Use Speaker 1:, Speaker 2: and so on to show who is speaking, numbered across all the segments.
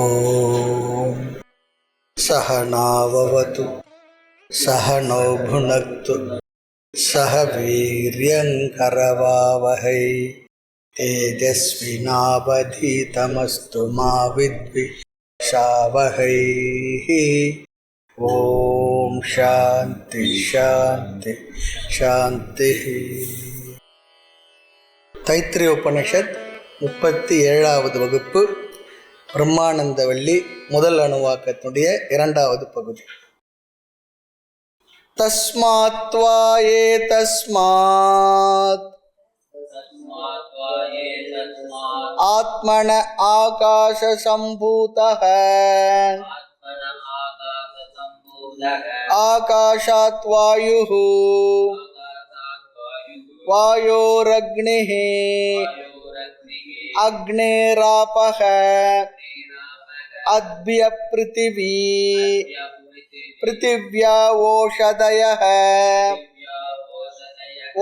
Speaker 1: ஓம் சகனாவவது சகனோ புனக்து சக வீரியங்கரவாவகை தேஜஸ்வினாவதீதமஸ்து மா வித்விஷாவகை. ஓம் சாந்தி சாந்தி சாந்தி. தைத்திரிய உபனிஷத் 37வது வகுப்பு, பிரம்மானந்தவல்லி முதல் அணுவாக்கத்துடைய 2வது பகுதி. தஸ்மாத்வா ஏதஸ்மாத் ஆத்மன ஆகாச சம்பூதஹ ஆகாஷாத் வாயுஹ வாயோரக்னிஹ அக்னேராபஹ அத்ய பிருத்திவி பிருத்திவ்யா ஓஷதயஹ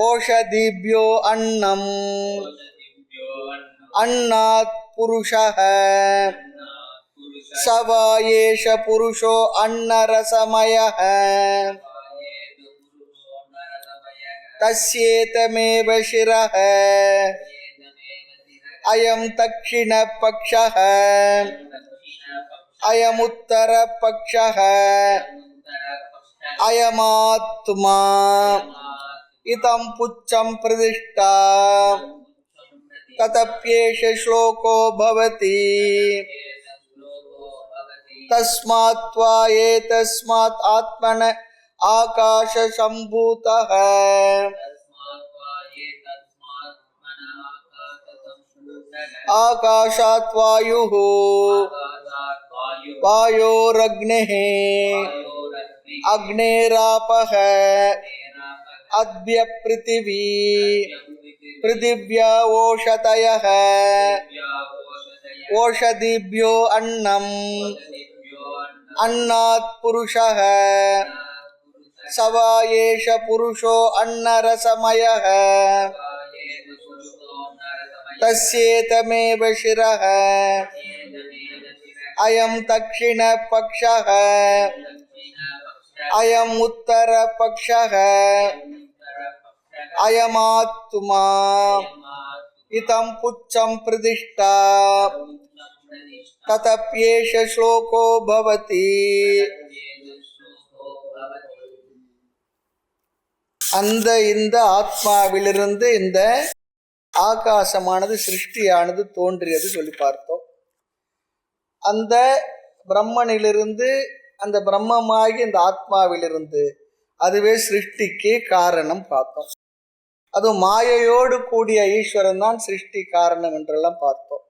Speaker 1: ஓஷதிப்யோ அன்னம் அன்னாத் புருஷஹ சவா ஏஷ புருஷோ அன்னரசமயஹ தஸ்யேதமேவ சிரஹ அயம் தக்ஷிண பக்ஷஹ அயமுத்தர பக்ஷஹ அயமாத்மா இதம் புச்சம் பிரதிஷ்டா ததப்யேஷ ஸ்லோகோ பவதி. தஸ்மாத்வா ஏதஸ்மாத் ஆத்மன ஆகாஷ சம்பூதஹ ஆகாஷாத் வாயுஹ வாயோரக்னிஹ அக்னேராபஹ அத்ய பிருத்திவி பிருத்திவ்யா ஓஷதயஹ ஓஷதிப்யோ அன்னம் அன்னாத் புருஷஹ சவா ஏஷ புருஷோ அன்னரசமயஹ தஸ்யேதமேவ சிரஹ அயம் தக்ஷிண பக்ஷஹ அயம் உத்தர பக்ஷஹ அயமாத்மா இதம் புச்சம் பிரதிஷ்டா ததப்யேஷ ஸ்லோகோ பவதி. இந்த ஆத்மாவிலிருந்து இந்த ஆகாசமானது சிருஷ்டியானது தோன்றியது சொல்லி பார்த்தோம். அந்த பிரம்மனிலிருந்து, அந்த பிரம்மமாகி இந்த ஆத்மாவிலிருந்து, அதுவே சிருஷ்டிக்கு காரணம் பார்த்தோம். அதுவும் மாயையோடு கூடிய ஈஸ்வரன் தான் சிருஷ்டி காரணம் என்றெல்லாம் பார்த்தோம்.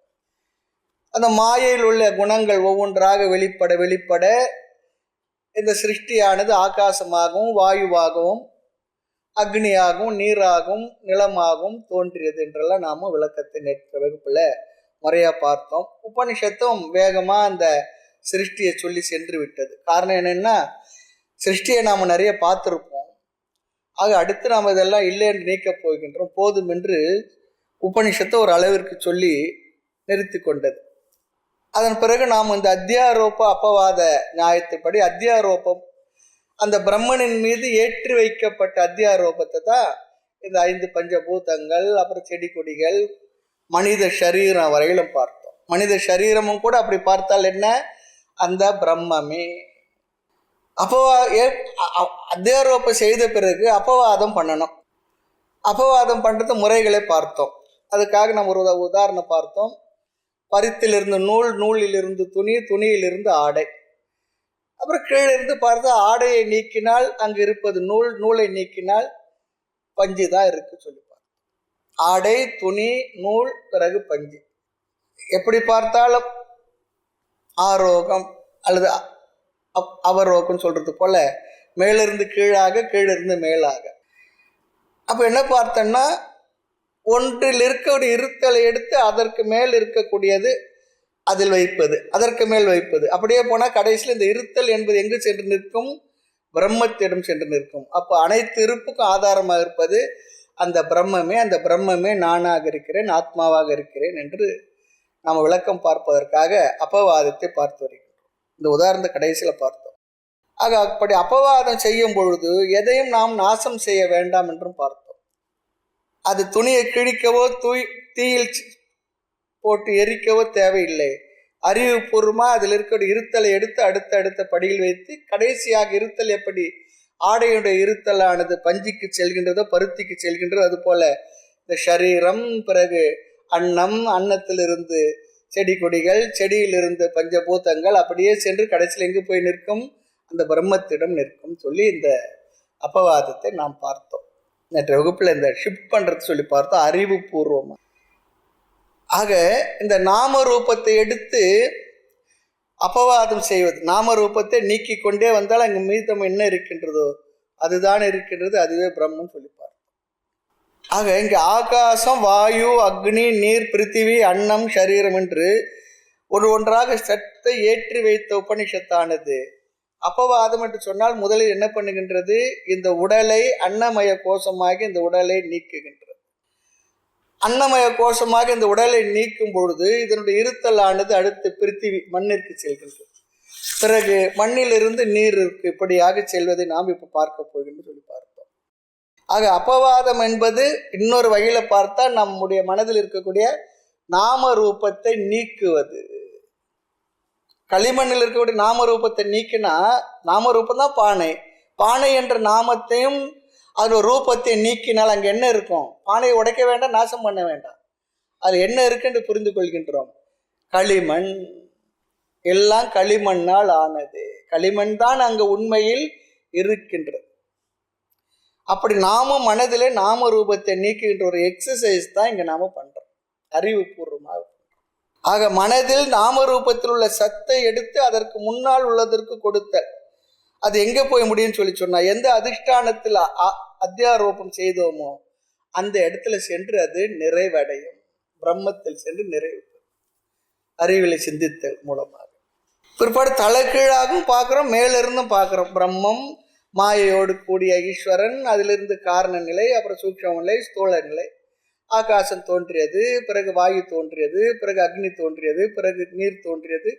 Speaker 1: அந்த மாயையில் உள்ள குணங்கள் ஒவ்வொன்றாக வெளிப்பட இந்த சிருஷ்டியானது ஆகாசமாகவும் வாயுவாகவும் அக்னியாகவும் நீராகவும் நிலமாகவும் தோன்றியது என்றெல்லாம் நாம விளக்கத்தை நேற்று வகுப்புல முறையா பார்த்தோம். உபனிஷத்தும் வேகமா அந்த சிருஷ்டியை சொல்லி சென்று விட்டது. காரணம் என்னன்னா, சிருஷ்டியை நாம நிறைய பார்த்துருப்போம். ஆக அடுத்து நாம் இதெல்லாம் இல்லை என்று நீக்கப் போகின்றோம், போதும் என்று உபனிஷத்தை ஒரு அளவிற்கு சொல்லி நிறுத்தி கொண்டது. அதன் பிறகு நாம் இந்த அத்தியாரோப அப்பவாத நியாயத்தின்படி அத்தியாரோபம், அந்த பிரம்மனின் மீது ஏற்றி வைக்கப்பட்ட அத்தியாரோபத்தை தான் இந்த 5 பஞ்சபூதங்கள், அப்புறம் செடி கொடிகள், மனித சரீரம் வரையிலும் பார்த்தோம். மனித சரீரமும் கூட அப்படி பார்த்தால் என்ன, அந்த பிரம்மமே. அத்தியாரோபம் செய்த பிறகு அப்பவாதம் பண்ணணும். அப்பவாதம் பண்றது முறைகளை பார்த்தோம். அதுக்காக நம்ம ஒரு உதாரணம் பார்த்தோம். பருத்திலிருந்து நூல், நூலிலிருந்து துணி, துணியிலிருந்து ஆடை. அப்புறம் கீழே இருந்து பார்த்தா ஆடையை நீக்கினால் அங்கு இருப்பது நூல், நூலை நீக்கினால் பஞ்சு தான் இருக்கு சொல்லி பார்த்தோம். ஆடை, துணி, நூல், பிறகு பஞ்சு. எப்படி பார்த்தாலும் ஆரோகம் அல்லது அவரோகம் சொல்றது போல மேலிருந்து கீழாக, கீழிருந்து மேலாக. அப்ப என்ன பார்த்தோம்னா, ஒன்றில் இருக்கக்கூடிய இருத்தலை எடுத்து அதற்கு மேல் இருக்கக்கூடியது அதில் வைப்பது, அதற்கு மேல் வைப்பது. அப்படியே போனால் கடைசியில் இந்த இருத்தல் என்பது எங்கு சென்று நிற்கும், பிரம்மத்திடம் சென்று நிற்கும். அப்போ அனைத்து இருப்புக்கும் ஆதாரமாக இருப்பது அந்த பிரம்மமே. அந்த பிரம்மமே நானாக இருக்கிறேன், ஆத்மாவாக இருக்கிறேன் என்று நாம் விளக்கம் பார்ப்பதற்காக அப்பவாதத்தை பார்த்து வருகின்றோம். இந்த உதாரணத்தை கடைசியில் பார்த்தோம். ஆக அப்படி அப்பவாதம் செய்யும் பொழுது எதையும் நாம் நாசம் செய்ய வேண்டாம் என்றும் பார்த்தோம். அது துணியை கிழிக்கவோ தீயில் போட்டு எரிக்கவோ தேவையில்லை. அறிவுபூர்வமாக அதில் இருக்கிற இருத்தலை எடுத்து அடுத்த படியில் வைத்து கடைசியாக இருத்தல் எப்படி ஆடையுடைய இருத்தலானது பஞ்சிக்கு செல்கின்றதோ பருத்திக்கு செல்கின்றதோ அதுபோல இந்த சரீரம், பிறகு அன்னம், அன்னத்திலிருந்து செடி கொடிகள், செடியிலிருந்து பஞ்சபூதங்கள் அப்படியே சென்று கடைசியில் எங்கு போய் நிற்கும்? அந்த பிரம்மத்திடம் நிற்கும் சொல்லி இந்த அப்பவாதத்தை நாம் பார்த்தோம். நேற்று வகுப்பில் இந்த ஷிஃப்ட் பண்ணுறது சொல்லி பார்த்தோம் அறிவுபூர்வமாக. ஆக இந்த நாம ரூபத்தை எடுத்து அப்பவாதம் செய்வது, நாம ரூபத்தை நீக்கி கொண்டே வந்தால் அங்கே மீதம் என்ன இருக்கின்றதோ அதுதான் இருக்கின்றது, அதுவே பிரம்மன் சொல்லி பார்த்தோம். ஆக இங்கே ஆகாசம், வாயு, அக்னி, நீர், பிருத்திவி, அன்னம், சரீரம் என்று ஒன்றாக சத்தை ஏற்றி வைத்த உபனிஷத்தானது அப்பவாதம் என்று சொன்னால் முதலில் என்ன பண்ணுகின்றது? இந்த உடலை அன்னமய கோஷமாகி இந்த உடலை நீக்குகின்றது. அன்னமய கோஷமாக இந்த உடலை நீக்கும் பொழுது இதனுடைய இருத்தலானது அடுத்து பிருத்திவி மண்ணிற்கு செல்கின்றது. பிறகு மண்ணிலிருந்து நீருக்கு இப்படியாக செல்வதை நாம் இப்போ பார்க்க போகின்ற சொல்லி பார்த்தோம். ஆக அப்பவாதம் என்பது இன்னொரு வகையில் பார்த்தா நம்முடைய மனதில் இருக்கக்கூடிய நாம ரூபத்தை நீக்குவது. களிமண்ணில் இருக்கக்கூடிய நாம ரூபத்தை நீக்கினா, நாம ரூபம் தான் பானை. பானை என்ற நாமத்தையும் அது ரூபத்தை நீக்கினால் அங்கே என்ன இருக்கும்? பானையை உடைக்க வேண்டாம், நாசம் பண்ண வேண்டாம். அது என்ன இருக்குன்னு புரிந்து கொள்கின்றோம். களிமண், எல்லாம் களிமண்ணால் ஆனது. களிமண் தான் அங்கு உண்மையில் இருக்கின்றது. அப்படி நாமும் மனதிலே நாம ரூபத்தை நீக்குகின்ற ஒரு எக்ஸசைஸ் தான் இங்கே நாம பண்றோம், அறிவுபூர்வமாக. ஆக மனதில் நாம ரூபத்தில் உள்ள சத்தை எடுத்து அதற்கு முன்னால் உள்ளதற்கு கொடுத்த, அது எங்கே போய் முடியும்னு சொல்லி சொன்னா, எந்த அதிஷ்டானத்தில் அத்தியாரோபம் செய்தோமோ அந்த இடத்துல சென்று அது நிறைவடையும். பிரம்மத்தில் சென்று நிறைவு, அறிவிலை சிந்தித்தல் மூலமாக. பிற்பாடு தலைகீழாகவும் பார்க்குறோம், மேலிருந்தும் பார்க்குறோம். பிரம்மம், மாயையோடு கூடிய ஈஸ்வரன், அதிலிருந்து காரண நிலை, அப்புறம் சூக்ஷ்ம நிலை, ஸ்தூல நிலை. ஆகாசம் தோன்றியது, பிறகு வாயு தோன்றியது, பிறகு அக்னி தோன்றியது, பிறகு நீர் தோன்றியது,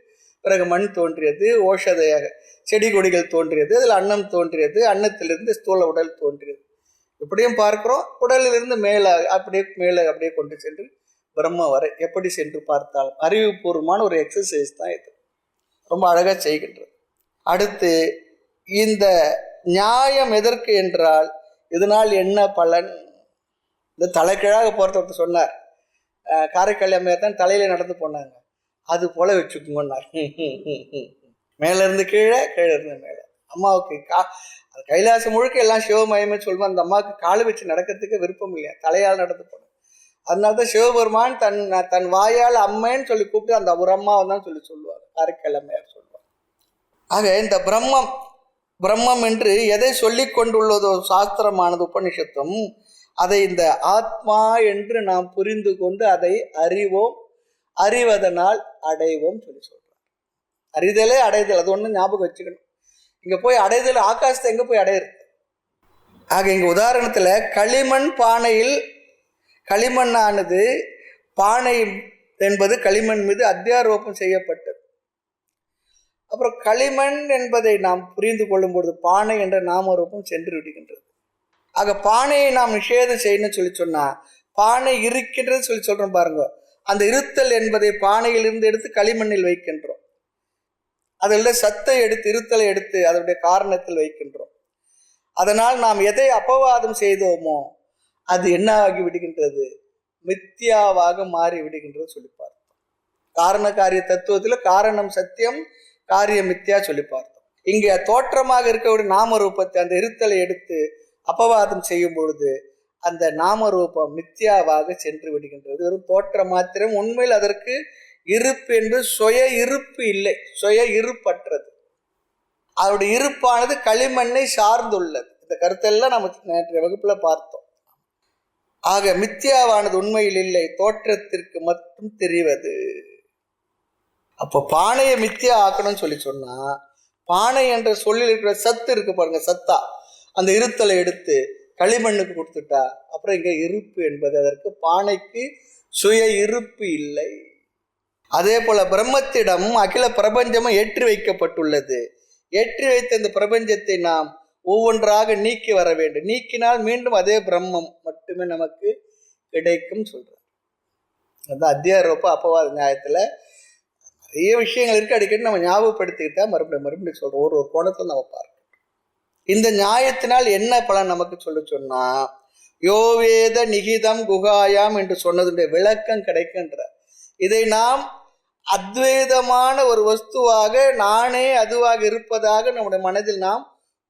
Speaker 1: பிறகு மண் தோன்றியது, ஓஷதையாக செடி கொடிகள் தோன்றியது, அதில் அன்னம் தோன்றியது, அன்னத்திலிருந்து ஸ்தூல உடல் தோன்றியது. இப்படியும் பார்க்கிறோம். உடலிலிருந்து மேலே அப்படியே கொண்டு சென்று பிரம்ம வரை எப்படி சென்று பார்த்தாலும் அறிவுபூர்வமான ஒரு எக்ஸசைஸ் தான் இது. ரொம்ப அழகாக செய்கின்றது. அடுத்து இந்த நியாயம் எதற்கு என்றால், இதனால் என்ன பலன்? இந்த தலைக்கிழாக போகிறத சொன்னார். காரைக்கால் அம்மையார் தான் தலையில நடந்து போனாங்க. அது போல வச்சுக்கோங்கன்னார். மேலேருந்து கீழே, கீழே இருந்து மேலே. அம்மாவுக்கு கைலாசம் முழுக்க எல்லாம் சிவமயமே சொல்லுவோம். அந்த அம்மாவுக்கு காலு வச்சு நடக்கிறதுக்கு விருப்பம் இல்லையா, தலையால் நடந்து போனேன். அதனால தான் சிவபெருமான் தன் வாயால் அம்மைன்னு சொல்லி கூப்பிட்டு அந்த ஒரு அம்மாவை தான் சொல்லுவார். காரைக்கால் அம்மையார் சொல்லுவார். ஆக இந்த பிரம்மம் என்று எதை சொல்லி கொண்டுள்ளதோ சாஸ்திரமானது உபனிஷத்தும், அதை இந்த ஆத்மா என்று நாம் புரிந்து கொண்டு அதை அறிவோம், அறிவதனால் அடைவோம் சொல்லி சொல்றார். அறிதலே அடைதல், அது ஒன்று ஞாபகம் வச்சுக்கணும். இங்க போய் அடைதல், ஆகாசத்தை எங்க போய் அடையிறது? ஆக இங்க உதாரணத்துல களிமண் பானையில், களிமண்ணானது பானை என்பது களிமண் மீது அத்தியாரோபம் செய்யப்பட்டது. அப்புறம் களிமண் என்பதை நாம் புரிந்து கொள்ளும் பொழுது பானை என்ற நாமரூபம் சென்று விடுகின்றது. ஆக பானையை நாம் நிஷேதம் செய்யணும்னு சொல்லி சொன்னா, பானை இருக்கின்றது சொல்லி சொல்றோம் பாருங்க. அந்த இருத்தல் என்பதை பானையில் இருந்து எடுத்து களிமண்ணில் வைக்கின்றோம். அதில் சத்தை எடுத்து, இருத்தலை எடுத்து அதனுடைய காரணத்தில் வைக்கின்றோம். அதனால் நாம் எதை அப்பவாதம் செய்தோமோ அது என்ன ஆகி விடுகின்றது? மித்தியாவாக மாறி விடுகின்றது சொல்லி பார்த்தோம். காரண காரிய தத்துவத்தில் காரணம் சத்தியம், காரியம் மித்தியா சொல்லி பார்த்தோம். இங்கே தோற்றமாக இருக்கக்கூடிய நாம ரூபத்தை, அந்த இருத்தலை எடுத்து அப்பவாதம் செய்யும் பொழுது அந்த நாம ரூபம் மித்தியாவாக சென்று விடுகின்றது. வெறும் தோற்றம் மாத்திரம். உண்மையில் அதற்கு இருப்பு என்பது சுய இருப்பு இல்லை, சுய இருப்பற்றது. அதோடைய இருப்பானது களிமண்ணை சார்ந்துள்ளது. இந்த கருத்தெல்லாம் நம்ம நேற்றைய வகுப்புல பார்த்தோம். ஆக மித்தியாவானது உண்மையில் இல்லை, தோற்றத்திற்கு மட்டும் தெரிவது. அப்போ பானையை மித்தியா ஆக்கணும்னு சொல்லி சொன்னா, பானை என்ற சொல்லில் இருக்கிற சத்து இருக்கு பாருங்க, சத்தா, அந்த இருத்தலை எடுத்து களிமண்ணுக்கு கொடுத்துட்டா அப்புறம் இங்க இருப்பு என்பது, அதற்கு பானைக்கு சுய இருப்பு இல்லை. அதே போல பிரம்மத்திடம் அகில பிரபஞ்சமும் ஏற்றி வைக்கப்பட்டுள்ளது. ஏற்றி வைத்த இந்த பிரபஞ்சத்தை நாம் ஒவ்வொன்றாக நீக்கி வர வேண்டும். நீக்கினால் மீண்டும் அதே பிரம்மம் மட்டுமே நமக்கு கிடைக்கும் சொல்றார். அதுதான் அத்தியாரோப அப்பவாத நியாயத்துல நிறைய விஷயங்கள் இருக்கு. அடிக்கடி நம்ம ஞாபகப்படுத்திக்கிட்டா மறுபடியும் சொல்றோம். ஒரு கோணத்துல நம்ம பார்க்கணும். இந்த நியாயத்தினால் என்ன பலன் நமக்கு சொன்னா, யோவேத நிகிதம் குகாயாம் என்று சொன்னதுடைய விளக்கம் கிடைக்கின்ற. இதை நாம் அத்வைதமான ஒரு வஸ்துவாக நானே அதுவாக இருப்பதாக நம்முடைய மனதில் நாம்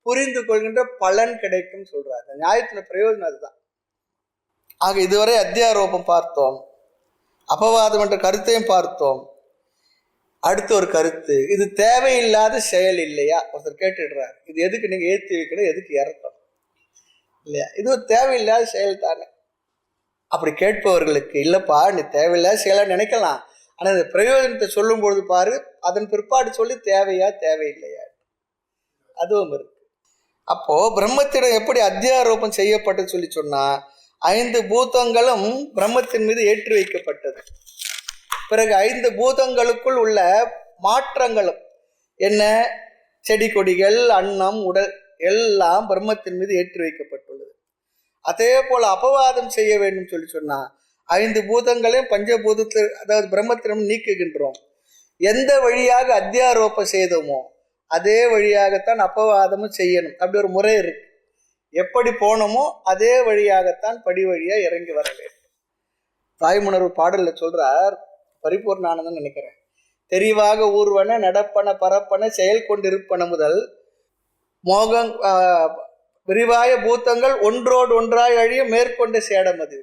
Speaker 1: புரிந்து கொள்கின்ற பலன் கிடைக்கும் சொல்றாரு. நியாயத்தின் பிரயோஜனம் அதுதான். ஆக இதுவரை அத்தியாரோபம் பார்த்தோம், அபவாதம் என்ற கருத்தையும் பார்த்தோம். அடுத்த ஒரு கருத்து, இது தேவையில்லாத செயல் இல்லையா? ஒருத்தர் கேட்டுடுறாரு, இது எதுக்கு நீங்க ஏற்றி வைக்கணும், எதுக்கு இறக்கணும் இல்லையா? இது ஒரு தேவையில்லாத செயல் தானே. அப்படி கேட்பவர்களுக்கு, இல்லப்பா நீ தேவையில்லாத செயலா நினைக்கலாம், ஆனால் இந்த பிரயோஜனத்தை சொல்லும் பொழுது பாரு, அதன் பிற்பாடு சொல்லி தேவையா தேவையில்லையா, அதுவும் இருக்கு. அப்போ பிரம்மத்திடம் எப்படி அத்தியாரோபம் செய்யப்பட்டது சொன்னா, 5 பூதங்களும் பிரம்மத்தின் மீது ஏற்றி வைக்கப்பட்டது. பிறகு 5 பூதங்களுக்குள் உள்ள மாற்றங்களும் என்ன, செடி கொடிகள், அன்னம், உடல் எல்லாம் பிரம்மத்தின் மீது ஏற்றி வைக்கப்பட்டுள்ளது. அதே போல அபவாதம் செய்ய வேண்டும் சொன்னா 5 பூதங்களையும் பஞ்சபூதத்தில், அதாவது பிரம்மத்திடம் நீக்குகின்றோம். எந்த வழியாக அத்தியாரோபம் செய்தோமோ அதே வழியாகத்தான் அப்பவாதமும் செய்யணும். அப்படி ஒரு முறை இருக்கு. எப்படி போனோமோ அதே வழியாகத்தான் படி வழியா இறங்கி வர வேண்டும். தாய்முணர்வு பாடல்ல சொல்றார், பரிபூர்ணானந்தம் நினைக்கிறேன், தெரிவாக ஊர்வன நடப்பன பரப்பன செயல் கொண்டிருப்பன முதல் மோகம் விரிவாய பூத்தங்கள் ஒன்றோடு ஒன்றாய் அழியும் மேற்கொண்ட சேடம் அது.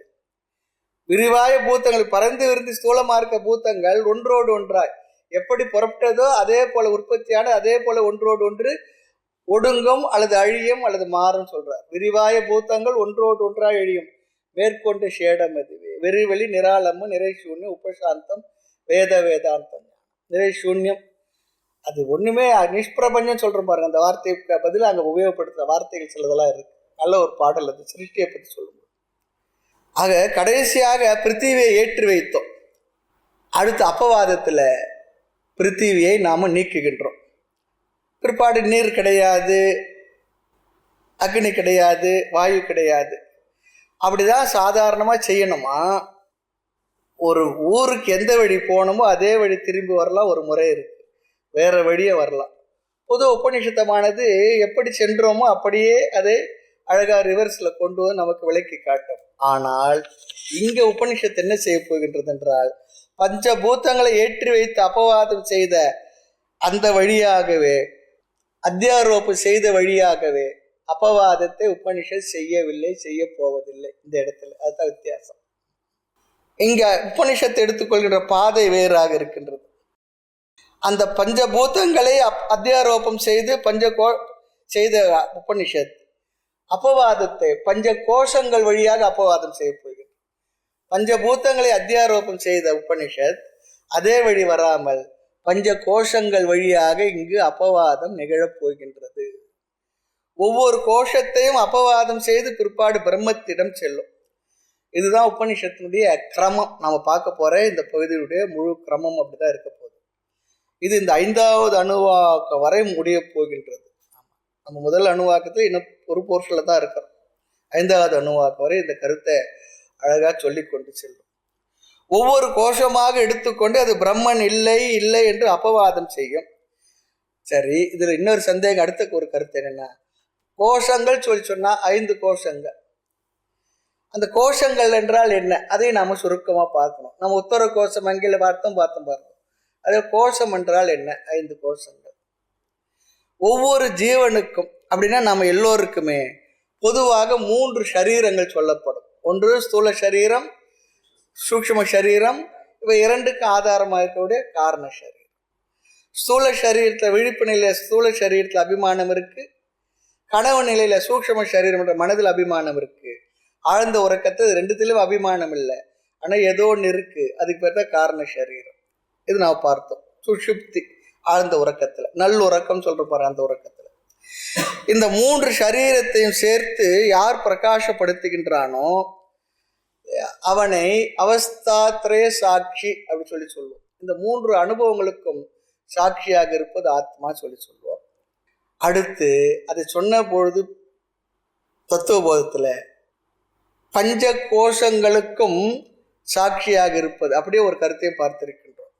Speaker 1: விரிவாய பூத்தங்கள் பறந்து விரிந்து ஸ்தூலமா இருக்க பூத்தங்கள் ஒன்றோடு ஒன்றாய் எப்படி புறப்பட்டதோ அதே போல உற்பத்தியான, அதே போல ஒன்றோடு ஒன்று ஒடுங்கும் அல்லது அழியும் அல்லது மாறும் சொல்றார். விரிவாய பூத்தங்கள் ஒன்றோடு ஒன்றாய் அழியும் மேற்கொண்டு ஷேடம் அதுவே. வெறிவெளி நிராளம்மு நிறை சூன்யம் உபசாந்தம் வேத வேதாந்தம். நிறை சூன்யம் அது ஒண்ணுமே நிஷ்பிரபஞ்சம் சொல்றோம் பாருங்க. அந்த வார்த்தைக்கு பதில் அங்க உபயோகப்படுத்துற வார்த்தைகள் சிலதெல்லாம் இருக்கு. நல்ல ஒரு பாடல் அது, சிருஷ்டியை பற்றி சொல்லும்போது. ஆக கடைசியாக பிருத்திவியை ஏற்றி வைத்தோம். அடுத்த அப்பவாதத்துல பிருத்திவியை நாம நீக்குகின்றோம். பிற்பாடு நீர் கிடையாது, அக்னி கிடையாது, வாயு கிடையாது. அப்படிதான் சாதாரணமா செய்யணுமா? ஒரு ஊருக்கு எந்த வழி போகணுமோ அதே வழி திரும்பி வரலாம், ஒரு முறை இருக்கு. வேற வழியே வரலாம். பொது உபநிஷத்தமானது எப்படி சென்றோமோ அப்படியே அதை அழகா ரிவர்ஸ்ல கொண்டு வந்து நமக்கு விளக்கி காட்டும். ஆனால் இங்க உபநிஷத்து என்ன செய்ய போகின்றது என்றால், பஞ்சபூதங்களை ஏற்றி வைத்து அபவாதம் செய்த அந்த வழியாகவே, அத்தியாரோபம் செய்த வழியாகவே அபவாதத்தை உபனிஷத் செய்யவில்லை, செய்ய போவதில்லை. இந்த இடத்துல அதுதான் வித்தியாசம். இங்க உபனிஷத்தை எடுத்துக்கொள்கின்ற பாதை வேறாக இருக்கின்றது. அந்த பஞ்சபூதங்களை அத்தியாரோபம் செய்து செய்த உபனிஷத் அப்பவாதத்தை பஞ்ச கோஷங்கள் வழியாக அப்பவாதம் செய்ய போகிறது. பஞ்சபூதங்களை அத்தியாரோபம் செய்த உபனிஷத் அதே வழி வராமல் பஞ்ச கோஷங்கள் வழியாக இங்கு அப்பவாதம் நிகழப் போகின்றது. ஒவ்வொரு கோஷத்தையும் அப்பவாதம் செய்து பிற்பாடு பிரம்மத்திடம் செல்லும். இதுதான் உபனிஷத்தினுடைய கிரமம். நம்ம பார்க்க போற இந்த பகுதியுடைய முழு கிரமம் அப்படிதான் இருக்க போகுது. இது இந்த 5வது அணுவாக்கம் வரை முடிய போகின்றது. நம்ம முதல் அணுவாக்கத்தில் இன்னும் ஒரு போர்ஷன்ல தான் இருக்கிறோம். 5வது அணுவாக்கம் வரை இந்த கருத்தை அழகா சொல்லி கொண்டு செல்லும். ஒவ்வொரு கோஷமாக எடுத்துக்கொண்டு அது பிரம்மன் இல்லை இல்லை என்று அப்பவாதம் செய்யும். சரி, இதுல இன்னொரு சந்தேகம், அடுத்த ஒரு கருத்து என்னன்னா, கோஷங்கள் சொன்னா 5 கோஷங்கள். அந்த கோஷங்கள் என்றால் என்ன, அதை நாம சுருக்கமா பார்க்கணும். நம்ம உத்தர கோஷம் அங்கில பார்த்தோம் பாருங்க. அது கோஷம் என்றால் என்ன? 5 கோஷங்கள். ஒவ்வொரு ஜீவனுக்கும் அப்படின்னா நம்ம எல்லோருக்குமே பொதுவாக 3 சரீரங்கள் சொல்லப்படும். ஒன்று ஸ்தூல சரீரம், சூக்ஷ்ம சரீரம், இவை 2க்கும் ஆதாரமாக இருக்கக்கூடிய காரண சரீரம். ஸ்தூல சரீரத்தில் விழிப்பு நிலையில ஸ்தூல சரீரத்தில் அபிமானம் இருக்கு. கனவு நிலையில சூக்ஷ்ம சரீரம் என்ற மனதில் அபிமானம் இருக்கு. ஆழ்ந்த உறக்கத்தில் 2த்திலும் அபிமானம் இல்லை, ஆனால் ஏதோ ஒன்று இருக்கு, அதுக்கு பேர் தான் காரண சரீரம். இது நாம் பார்த்தோம். சுஷுப்தி ஆழ்ந்த உறக்கத்துல, நல்லுறக்கம் சொல்ற பாரு, அந்த உறக்கத்துல இந்த 3 சரீரத்தையும் சேர்த்து யார் பிரகாசப்படுத்துகின்றானோ, அவனை அவஸ்தாத்ரய சாட்சி அப்படி சொல்லி சொல்லுவோம். இந்த 3 அனுபவங்களுக்கும் சாட்சியாக இருப்பது ஆத்மா சொல்லி சொல்லுவோம். அடுத்து அதை சொன்ன பொழுது தத்துவபோதத்தில் பஞ்ச கோஷங்களுக்கும் சாட்சியாக இருப்பது அப்படியே ஒரு கருத்தை பார்த்திருக்கின்றோம்.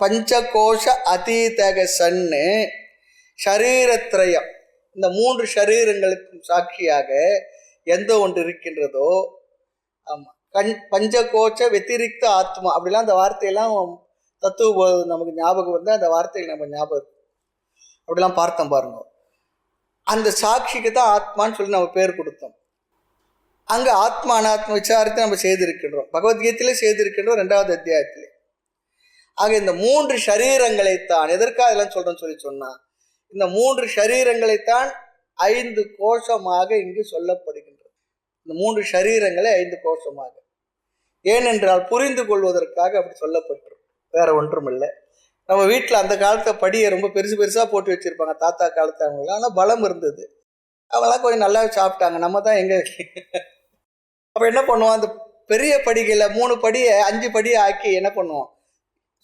Speaker 1: பஞ்ச கோஷ அதீதக சன்னு ஷரீரத்ரயம், இந்த 3 ஷரீரங்களுக்கும் சாட்சியாக எந்த ஒன்று இருக்கின்றதோ, ஆமாம், பஞ்சகோஷ வெத்திரிக்த ஆத்மா அப்படிலாம் அந்த வார்த்தையெல்லாம் தத்துவ நமக்கு ஞாபகம் வந்து அந்த வார்த்தைகள் நம்ம ஞாபகம் அப்படிலாம் பார்த்தோம் பாருங்க. அந்த சாட்சிக்கு தான் ஆத்மான்னு சொல்லி நம்ம பேர் கொடுத்தோம். அங்கே ஆத்மா அனாத்ம விசாரத்தை நம்ம செய்திருக்கின்றோம், பகவத்கீதையிலே செய்திருக்கின்றோம் 2வது அத்தியாயத்திலே. ஆக இந்த 3 ஷரீரங்களைத்தான் எதற்காக இதெல்லாம் சொல்றேன்னு சொன்னா, இந்த 3 ஷரீரங்களைத்தான் 5 கோஷமாக இங்கு சொல்லப்படுகின்றது. இந்த 3 ஷரீரங்களை 5 கோஷமாக, ஏனென்றால் புரிந்து கொள்வதற்காக அப்படி சொல்லப்பட்டிருக்கும், வேற ஒன்றும் இல்லை. நம்ம வீட்டில் அந்த காலத்தை படியை ரொம்ப பெருசாக போட்டு வச்சுருப்பாங்க, தாத்தா காலத்து அவங்களுக்கு. ஆனால் பலம் இருந்தது, அவங்களாம் கொஞ்சம் நல்லா சாப்பிட்டாங்க. நம்ம தான் எங்கே அப்போ என்ன பண்ணுவோம், அந்த பெரிய படிகளில் 3 படியை 5 படியை ஆக்கி என்ன பண்ணுவோம்,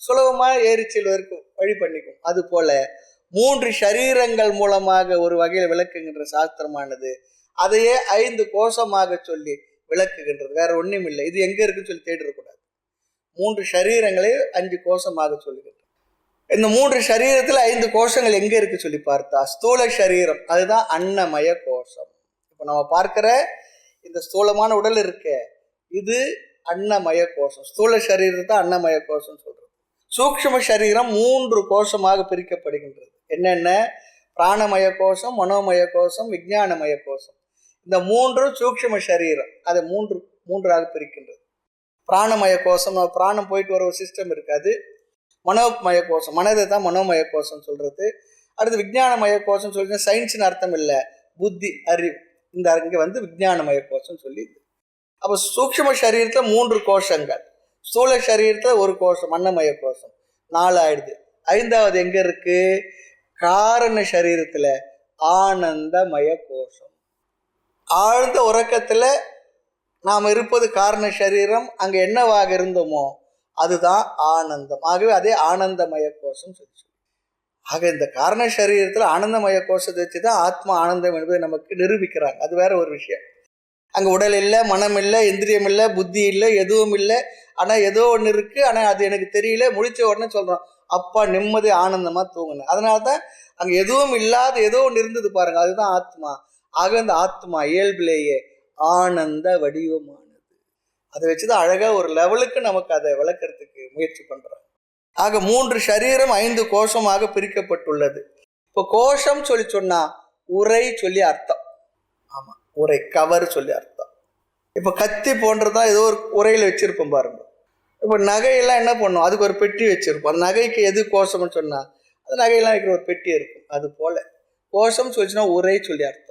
Speaker 1: சுலபமாக ஏறி செல்வதற்கு வழி பண்ணிக்கும். அது போல 3 ஷரீரங்கள் மூலமாக ஒரு வகையில் விளக்குகின்ற சாஸ்திரமானது அதையே 5 கோஷமாக சொல்லி விளக்குகின்றது, வேற ஒன்றும் இல்லை. இது எங்கே இருக்குன்னு சொல்லி தேடிடக்கூடாது. 3 ஷரீரங்களை 5 கோஷமாக சொல்லுகின்றது. இந்த 3 ஷரீரத்தில் 5 கோஷங்கள் எங்கே இருக்கு சொல்லி பார்த்தா, ஸ்தூல சரீரம் அதுதான் அன்னமய கோஷம். இப்போ நம்ம பார்க்கிற இந்த ஸ்தூலமான உடல் இருக்க, இது அன்னமய கோஷம். ஸ்தூல சரீரத்தை அன்னமய கோஷம் சொல்றது. சூக்ஷ்ம சரீரம் 3 கோஷமாக பிரிக்கப்படுகின்றது. என்னென்ன? பிராணமய கோஷம், மனோமய கோஷம், விஞ்ஞானமய கோஷம். இந்த 3 சூக்ஷ்ம சரீரம், அதை 3ஆக பிரிக்கின்றது. பிராணமய கோஷம், நம்ம பிராணம் போயிட்டு வர ஒரு சிஸ்டம் இருக்காது. மனோமய கோஷம், மனதை தான் மனோமய கோஷம் சொல்றது. அடுத்து விஞ்ஞானமய கோஷம் சொல்றது சயின்ஸ்னு அர்த்தம் இல்லை, புத்தி, அறிவு. இந்த இங்கே வந்து விஞ்ஞானமய கோஷம் சொல்லி. அப்போ சூக்ஷ்ம சரீரத்தில் 3 கோஷங்கள், ஸ்தூல சரீரத்தில் 1 கோஷம் அன்னமய கோஷம், 4 ஆயிடுது. 5வது எங்க இருக்கு? காரண சரீரத்தில் ஆனந்தமய கோஷம். ஆழ்ந்த உறக்கத்தில் நாம் இருப்பது காரண சரீரம், அங்கே என்னவாக இருந்தோமோ அதுதான் ஆனந்தம். ஆகவே அதே ஆனந்தமய கோஷம் சொல்லி. ஆக இந்த காரண சரீரத்தில் ஆனந்தமய கோஷத்தை வச்சு தான் ஆத்மா ஆனந்தம் என்பதை நமக்கு நிரூபிக்கிறாங்க. அது வேற ஒரு விஷயம். அங்கே உடல் இல்லை, மனம் இல்லை, இந்திரியம் இல்லை, புத்தி இல்லை, எதுவும் இல்லை. ஆனால் ஏதோ ஒன்று இருக்குது, ஆனால் அது எனக்கு தெரியல. முடிச்ச உடனே சொல்கிறோம், அப்பா நிம்மதி ஆனந்தமாக தூங்கினேன். அதனால தான் அங்கே எதுவும் இல்லாத ஏதோ ஒன்று இருந்தது பாருங்கள், அதுதான் ஆத்மா. ஆக இந்த ஆத்மா இயல்பிலேயே ஆனந்த வடிவமானது. அதை வச்சுதான் அழகாக ஒரு லெவலுக்கு நமக்கு அதை விளக்கிறதுக்கு முயற்சி பண்ணுறாங்க. ஆக 3 சரீரம் 5 கோஷமாக பிரிக்கப்பட்டுள்ளது. இப்போ கோஷம் சொல்லி சொன்னா உரை சொல்லி அர்த்தம். ஆமா, உரை, கவர் சொல்லி அர்த்தம். இப்போ கத்தி போன்றதான் ஏதோ ஒரு உரையில் வச்சிருப்போம் பாருங்க. இப்போ நகையெல்லாம் என்ன பண்ணும், அதுக்கு ஒரு பெட்டி வச்சிருப்போம். அந்த நகைக்கு எது கோஷம்னு சொன்னா அது நகையெல்லாம் வைக்கிற ஒரு பெட்டி இருக்கும். அது போல கோஷம் சொல்லிச்சுன்னா உரை சொல்லி அர்த்தம்.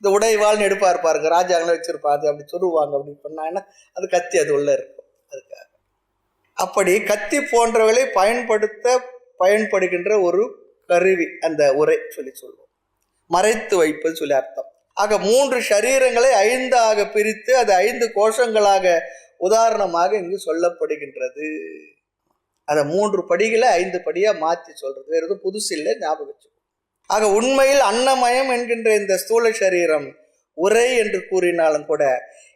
Speaker 1: இந்த உடைவாள்னு எடுப்பார் பாருங்க, ராஜாங்களும் வச்சிருப்பாங்க, அது அப்படி சொல்லுவாங்க. அப்படி பண்ணாங்கன்னா அது கத்தி அது உள்ள இருக்கும். அதுக்காக அப்படி கத்தி போன்றவர்களை பயன்படுகின்ற ஒரு கருவி அந்த உரை சொல்லி சொல்லுவோம். மறைத்து வைப்பது சொல்லி அர்த்தம். ஆக 3 சரீரங்களை 5ஆக பிரித்து அது 5 கோஷங்களாக உதாரணமாக இங்கு சொல்லப்படுகின்றது. அதை 3 படிகளை 5 படியா மாற்றி சொல்றது, வேற எதுவும் புதுசு இல்லை, ஞாபகம் வச்சு. ஆக உண்மையில் அன்னமயம் என்கின்ற இந்த ஸ்தூல சரீரம் உரை என்று கூறினாலும் கூட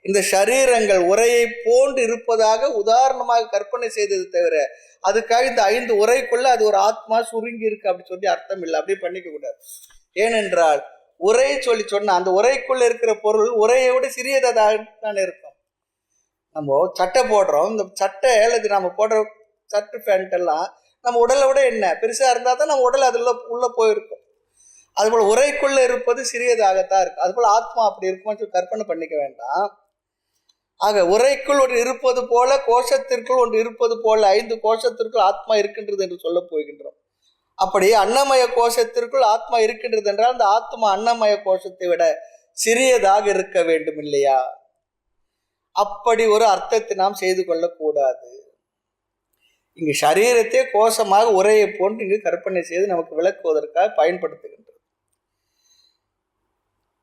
Speaker 1: இந்த சரீரங்கள் உரையை போன்று இருப்பதாக உதாரணமாக கற்பனை செய்தது தவிர அதுக்காக இந்த 5 உரைக்குள்ள அது ஒரு ஆத்மா சுருங்கி இருக்கு அப்படி சொல்லி அர்த்தம் இல்லை. அப்படி பண்ணிக்க கூடாது. ஏனென்றால் உரை சொல்லி சொன்னா அந்த உரைக்குள்ள இருக்கிற பொருள் உரையை விட சிறியதாக தான் இருக்கும். நம்ம சட்டை போடுறோம், இந்த சட்டை அல்லது நம்ம போடுற சட்டு பேண்ட் எல்லாம் நம்ம உடலை விட என்ன பெருசா இருந்தால் தான் நம்ம உடல் அதுல உள்ள போயிருக்கும். அதுபோல் உரைக்குள்ள இருப்பது சிறியதாகத்தான் இருக்கு. அதுபோல் ஆத்மா அப்படி இருக்கும்னு சொல்லி கற்பனை பண்ணிக்க வேண்டாம். ஆக உரைக்குள் ஒன்று இருப்பது போல கோஷத்திற்குள் ஒன்று இருப்பது போல 5 கோஷத்திற்குள் ஆத்மா இருக்கின்றது என்று சொல்ல போகின்றோம். அப்படி அன்னமய கோஷத்திற்குள் ஆத்மா இருக்கின்றது என்றால் அந்த ஆத்மா அன்னமய கோஷத்தை விட சிறியதாக இருக்க வேண்டும் இல்லையா? அப்படி ஒரு அர்த்தத்தை நாம் செய்து கொள்ளக்கூடாது. இங்கு சரீரத்தை கோஷமாக உரையை போன்று இங்கு கற்பனை செய்து நமக்கு விளக்குவதற்காக பயன்படுத்துகின்றது.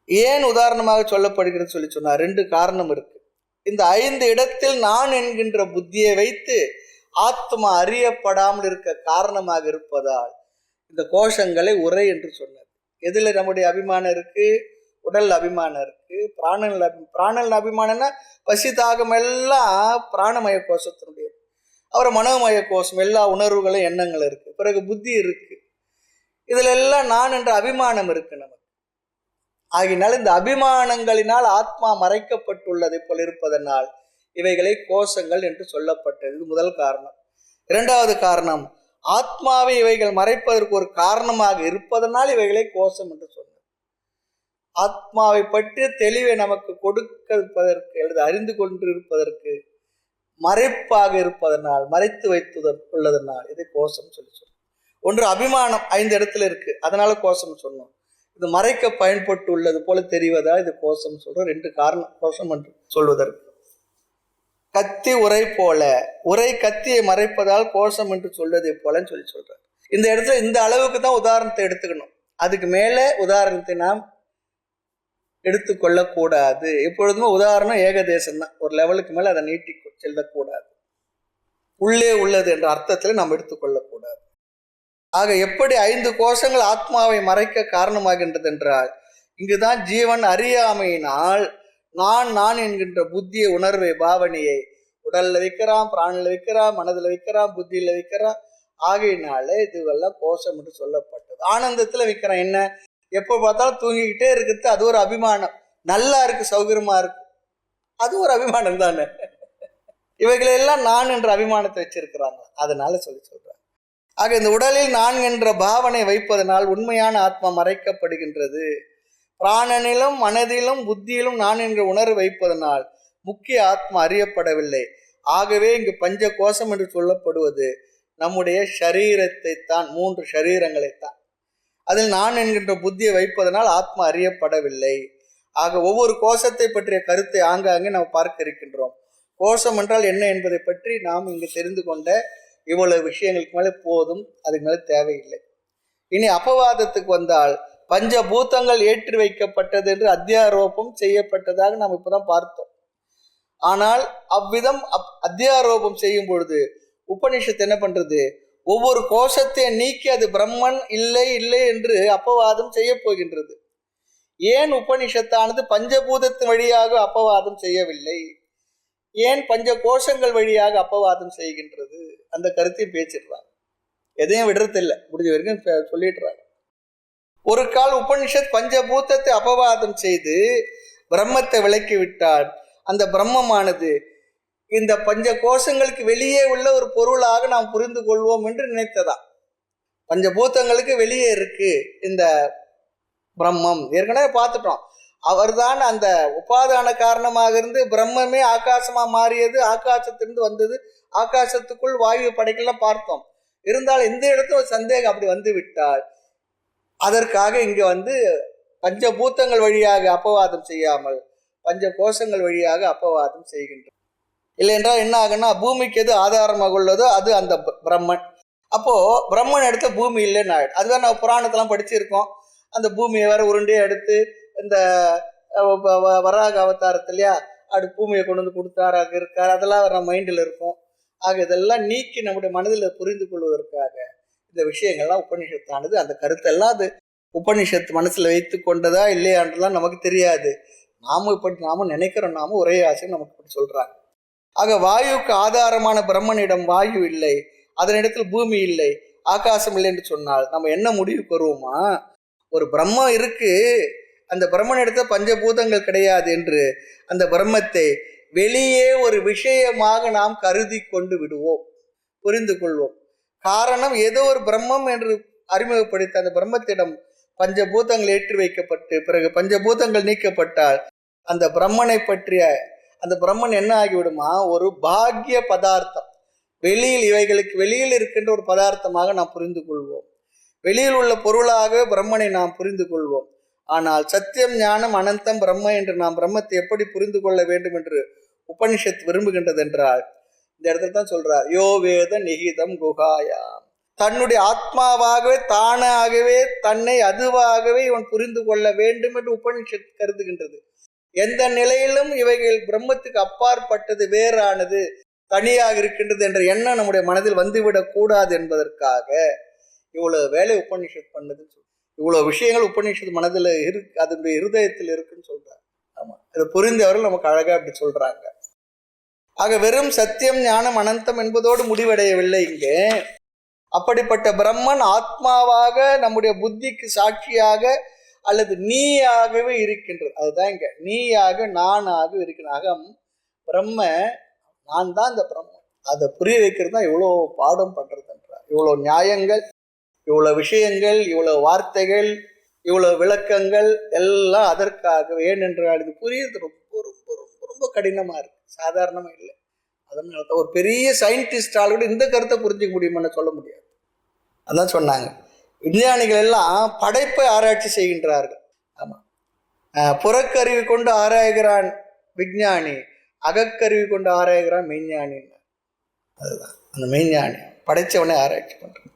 Speaker 1: ஏன் உதாரணமாக சொல்லப்படுகிறது சொல்லி சொன்னா 2 காரணம் இருக்கு. இந்த 5 இடத்தில் நான் என்கின்ற புத்தியை வைத்து ஆத்மா அறியப்படாமல் இருக்க காரணமாக இருப்பதால் இந்த கோஷங்களை உரை என்று சொன்னது. எதுல நம்முடைய அபிமானம் இருக்கு? உடல் அபிமானம் இருக்கு, பிராணல் அபிமானம்னா பசி தாகம் எல்லாம் பிராணமய கோஷத்தினுடையது. அப்புறம் மனோமய கோஷம் எல்லா உணர்வுகளும் எண்ணங்கள் இருக்கு. பிறகு புத்தி இருக்கு. இதுல எல்லாம் நான் என்ற அபிமானம் இருக்கு நமக்கு. ஆகினால் இந்த அபிமானங்களினால் ஆத்மா மறைக்கப்பட்டுள்ளதை போல் இருப்பதனால் இவைகளை கோஷங்கள் என்று சொல்லப்பட்டது. இது முதல் காரணம். இரண்டாவது காரணம், ஆத்மாவை இவைகள் மறைப்பதற்கு ஒரு காரணமாக இருப்பதனால் இவைகளை கோஷம் என்று சொன்னது. ஆத்மாவை பற்றி தெளிவை நமக்கு கொடுப்பதற்கு அல்லது அறிந்து கொண்டிருப்பதற்கு மறைப்பாக இருப்பதனால், மறைத்து வைத்துள்ளதனால் இதை கோஷம் சொல்லி சொன்னோம். ஒன்று அபிமானம் 5 இடத்துல இருக்கு, அதனால கோஷம் சொன்னோம். இது மறைக்க பயன்பட்டு உள்ளது போல தெரிவதா இது கோஷம் சொல்றோம். 2 காரணம் கோஷம் என்று சொல்வதற்கு. கத்தி உரை போல, உரை கத்தியை மறைப்பதால் கோஷம் என்று சொல்வதை போலன்னு சொல்றார். இந்த இடத்துல இந்த அளவுக்கு தான் உதாரணத்தை எடுத்துக்கணும். அதுக்கு மேல உதாரணத்தை நாம் எடுத்துக்கொள்ளக்கூடாது. எப்பொழுதுமே உதாரணம் ஏகதேசம் தான். ஒரு லெவலுக்கு மேல அதை நீட்டி செல்லக்கூடாது. உள்ளே உள்ளது என்ற அர்த்தத்தில் நாம் எடுத்துக்கொள்ளக்கூடாது. ஆக எப்படி 5 கோஷங்கள் ஆத்மாவை மறைக்க காரணமாகின்றது என்றால், இங்குதான் ஜீவன் அறியாமையினால் நான் என்கின்ற புத்தியை, உணர்வை, பாவனையை உடல்ல வைக்கிறான், பிராணில வைக்கிறான், மனதில் வைக்கிறான், புத்தியில வைக்கிறான். ஆகையினால இதுவெல்லாம் கோஷம் என்று சொல்லப்பட்டது. ஆனந்தத்துல வைக்கிறான். என்ன? எப்போ பார்த்தாலும் தூங்கிக்கிட்டே இருக்கிறது, அது ஒரு அபிமானம். நல்லா இருக்கு, சௌகரியமா இருக்கு, அது ஒரு அபிமானம் தானே. இவைகளெல்லாம் நான் என்ற அபிமானத்தை வச்சிருக்கிறாங்க. அதனால சொல்றாங்க. ஆக இந்த உடலில் நான் என்ற பாவனை வைப்பதனால் உண்மையான ஆத்மா மறைக்கப்படுகின்றது. பிராணனிலும் மனதிலும் புத்தியிலும் நான் என்ற உணர்வு வைப்பதனால் முக்கிய ஆத்மா அறியப்படவில்லை. ஆகவே இங்கு பஞ்ச கோஷம் என்று சொல்லப்படுவது நம்முடைய சரீரத்தை தான், 3 சரீரங்களைத்தான். அதில் நான் என்கின்ற புத்தியை வைப்பதனால் ஆத்மா அறியப்படவில்லை. ஆக ஒவ்வொரு கோஷத்தை பற்றிய கருத்தை ஆங்காங்கே நாம் பார்க்க இருக்கின்றோம். கோஷம் என்றால் என்ன என்பதை பற்றி நாம் இங்கு தெரிந்து கொண்ட இவ்வளவு விஷயங்களுக்கு மேலே போதும், அதுக்கு மேலே தேவையில்லை. இனி அப்பவாதத்துக்கு வந்தால், பஞ்சபூதங்கள் ஏற்றி வைக்கப்பட்டது என்று அத்தியாரோபம் செய்யப்பட்டதாக நாம் இப்பதான் பார்த்தோம். ஆனால் அவ்விதம் அத்தியாரோபம் செய்யும் பொழுது உபனிஷத்து என்ன பண்றது? ஒவ்வொரு கோஷத்தை நீக்கி அது பிரம்மன் இல்லை இல்லை என்று அப்பவாதம் செய்ய போகின்றது. ஏன் உபனிஷத்தானது பஞ்சபூதத்தின் வழியாக அப்பவாதம் செய்யவில்லை? ஏன் பஞ்ச கோஷங்கள் வழியாக அப்பவாதம் செய்கின்றது? அந்த கருத்தையும் பேசிடுறாங்க. எதையும் விடுறதில்லை, முடிஞ்ச வரைக்கும் சொல்லிடுறாங்க. ஒரு கால் உபனிஷத் பஞ்சபூதத்தை அப்பவாதம் செய்து பிரம்மத்தை விளக்கிவிட்டால் அந்த பிரம்மமானது இந்த பஞ்ச கோஷங்களுக்கு வெளியே உள்ள ஒரு பொருளாக நாம் புரிந்து கொள்வோம் என்று நினைத்ததா. பஞ்சபூதங்களுக்கு வெளியே இருக்கு இந்த பிரம்மம். ஏற்கனவே பார்த்துட்டோம். அவர்தான் அந்த உபாதான காரணமாக இருந்து பிரம்மமே ஆகாசமா மாறியது, ஆகாசத்திலிருந்து வந்தது, ஆகாசத்துக்குள் வாயு படைக்கலாம் பார்த்தோம். இருந்தாலும் இந்த இடத்துல ஒரு சந்தேகம் அப்படி வந்து விட்டால் அதற்காக இங்க பஞ்சபூதங்கள் வழியாக அப்பவாதம் செய்யாமல் பஞ்ச கோஷங்கள் வழியாக அப்பவாதம் செய்கின்றோம். இல்லை என்றால் என்ன ஆகுன்னா, பூமிக்கு எது ஆதாரமாக உள்ளதோ அது அந்த பிரம்மன். அப்போ பிரம்மன் எடுத்த பூமி இல்லைன்னு ஆயிடும். அதுவே நம்ம புராணத்தெல்லாம் படிச்சிருக்கோம். அந்த பூமியை வேற உருண்டையை எடுத்து இந்த வராக அவதாரத்திலையா அப்படி பூமியை கொண்டு வந்து கொடுத்தாராக இருக்கார். அதெல்லாம் நம்ம மைண்டில் இருக்கும். ஆக இதெல்லாம் நீக்கி நம்முடைய மனதில் புரிந்து கொள்வதற்காக இந்த விஷயங்கள்லாம் உபனிஷத்தானது. அந்த கருத்தெல்லாம் அது உபனிஷத்து மனசில் வைத்து கொண்டதா இல்லையான்றலாம் நமக்கு தெரியாது. நாமும் நினைக்கிறோம். ஒரே ஆசை நமக்கு இப்படி சொல்றாங்க. ஆக வாயுக்கு ஆதாரமான பிரம்மனிடம் வாயு இல்லை, அதனிடத்தில் பூமி இல்லை, ஆகாசம் இல்லை என்று சொன்னால் நம்ம என்ன முடிவுக்கு வருவோமா? ஒரு பிரம்மம் இருக்கு, அந்த பிரம்மனிடத்துல பஞ்சபூதங்கள் கிடையாது என்று அந்த பிரம்மத்தை வெளியே ஒரு விஷயமாக நாம் கருதி கொண்டு விடுவோம், புரிந்து கொள்வோம். காரணம், ஏதோ ஒரு பிரம்மம் என்று அறிமுகப்படுத்த அந்த பிரம்மத்திடம் பஞ்சபூதங்கள் ஏற்றி வைக்கப்பட்டு பிறகு பஞ்சபூதங்கள் நீக்கப்பட்டால் அந்த பிரம்மனை பற்றிய அந்த பிரம்மன் என்ன ஆகிவிடுமா? ஒரு பாக்கிய பதார்த்தம். வெளியில் இவைகளுக்கு வெளியில் இருக்கின்ற ஒரு பதார்த்தமாக நாம் புரிந்து கொள்வோம். வெளியில் உள்ள பொருளாக பிரம்மனை நாம் புரிந்து கொள்வோம். ஆனால் சத்தியம், ஞானம், அனந்தம், பிரம்ம என்று நாம் பிரம்மத்தை எப்படி புரிந்து கொள்ள வேண்டும் என்று உபனிஷத் விரும்புகின்றது என்றால் இந்த இடத்துல தான் சொல்றார், யோ வேத நிகிதம் குகாயாம். தன்னுடைய ஆத்மாவாகவே தானாகவே தன்னை அதுவாகவே இவன் புரிந்து கொள்ள வேண்டும் என்று உபனிஷத் கருதுகின்றது. எந்த நிலையிலும் இவைகள் பிரம்மத்துக்கு அப்பாற்பட்டது, வேறானது, தனியாக இருக்கின்றது என்ற எண்ணம் நம்முடைய மனதில் வந்துவிடக் கூடாது என்பதற்காக இவ்வளவு வேலை உபநிஷத் பண்ணது. இவ்வளவு விஷயங்கள் உபநிஷத் மனதில் இருக்கு, அதனுடைய இருதயத்தில் இருக்குன்னு சொல்றாங்க. ஆமா, இதை புரிந்தவர்கள் நமக்கு அழகா அப்படி சொல்றாங்க. ஆக வெறும் சத்தியம் ஞானம் அனந்தம் என்பதோடு முடிவடையவில்லை இங்கே. அப்படிப்பட்ட பிரம்மன் ஆத்மாவாக நம்முடைய புத்திக்கு சாட்சியாக அல்லது நீயாகவே இருக்கின்றது. அதுதான் இங்க நீயாக நானாக இருக்கின்ற அகம் பிரம்ம, நான் தான் இந்த பிரம்மம். அதை புரிய வைக்கிறது தான் இவ்வளோ பாடம் பண்றதுன்றார். இவ்வளோ நியாயங்கள், இவ்வளோ விஷயங்கள், இவ்வளோ வார்த்தைகள், இவ்வளோ விளக்கங்கள் எல்லாம் அதற்காக. ஏனென்றால் இது புரியுது ரொம்ப ரொம்ப ரொம்ப ரொம்ப கடினமா இருக்கு, சாதாரணமா இல்லை. அதனால தான் ஒரு பெரிய சயின்டிஸ்டால் கூட இந்த கருத்தை புரிஞ்சிக்க முடியுமான்னு சொல்ல முடியாது. அதான் சொன்னாங்க, விஞ்ஞானிகள் எல்லாம் படைப்பை ஆராய்ச்சி செய்கின்றார்கள். ஆமாம், புறக்கருவி கொண்டு ஆராய்கிறான் விஞ்ஞானி, அகக்கருவி கொண்டு ஆராய்கிறான் மெய்ஞானி. அதுதான் அந்த மெய்ஞானி படைச்சவனை ஆராய்ச்சி பண்றான்.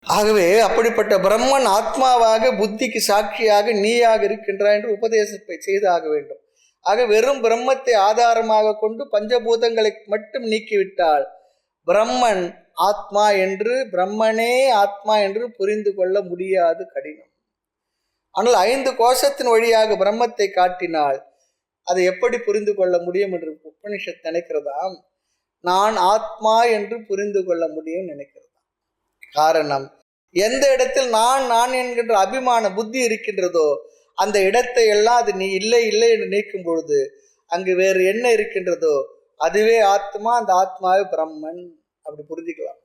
Speaker 1: ஆகவே அப்படிப்பட்ட பிரம்மன் ஆத்மாவாக புத்திக்கு சாட்சியாக நீயாக இருக்கின்றாய் என்று உபதேசத்தை செய்தாக வேண்டும். ஆக வெறும் பிரம்மத்தை ஆதாரமாக கொண்டு பஞ்சபூதங்களை மட்டும் நீக்கிவிட்டால் பிரம்மன் ஆத்மா என்று, பிரம்மனே ஆத்மா என்று புரிந்து கொள்ள முடியாது, கடினம். ஆனால் 5 கோஷத்தின் வழியாக பிரம்மத்தை காட்டினால் அதை எப்படி புரிந்து கொள்ள முடியும் என்று உபனிஷத் நினைக்கிறதாம். நான் ஆத்மா என்று புரிந்து கொள்ள முடியும் நினைக்கிறதாம். காரணம், எந்த இடத்தில் நான் நான் என்கின்ற அபிமான புத்தி இருக்கின்றதோ அந்த இடத்தை எல்லாம் அது நீ இல்லை இல்லை என்று நீக்கும் பொழுது அங்கு வேறு என்ன இருக்கின்றதோ அதுவே ஆத்மா, அந்த ஆத்மாவே பிரம்மன். அப்படி புரிஞ்சுக்கலாம்.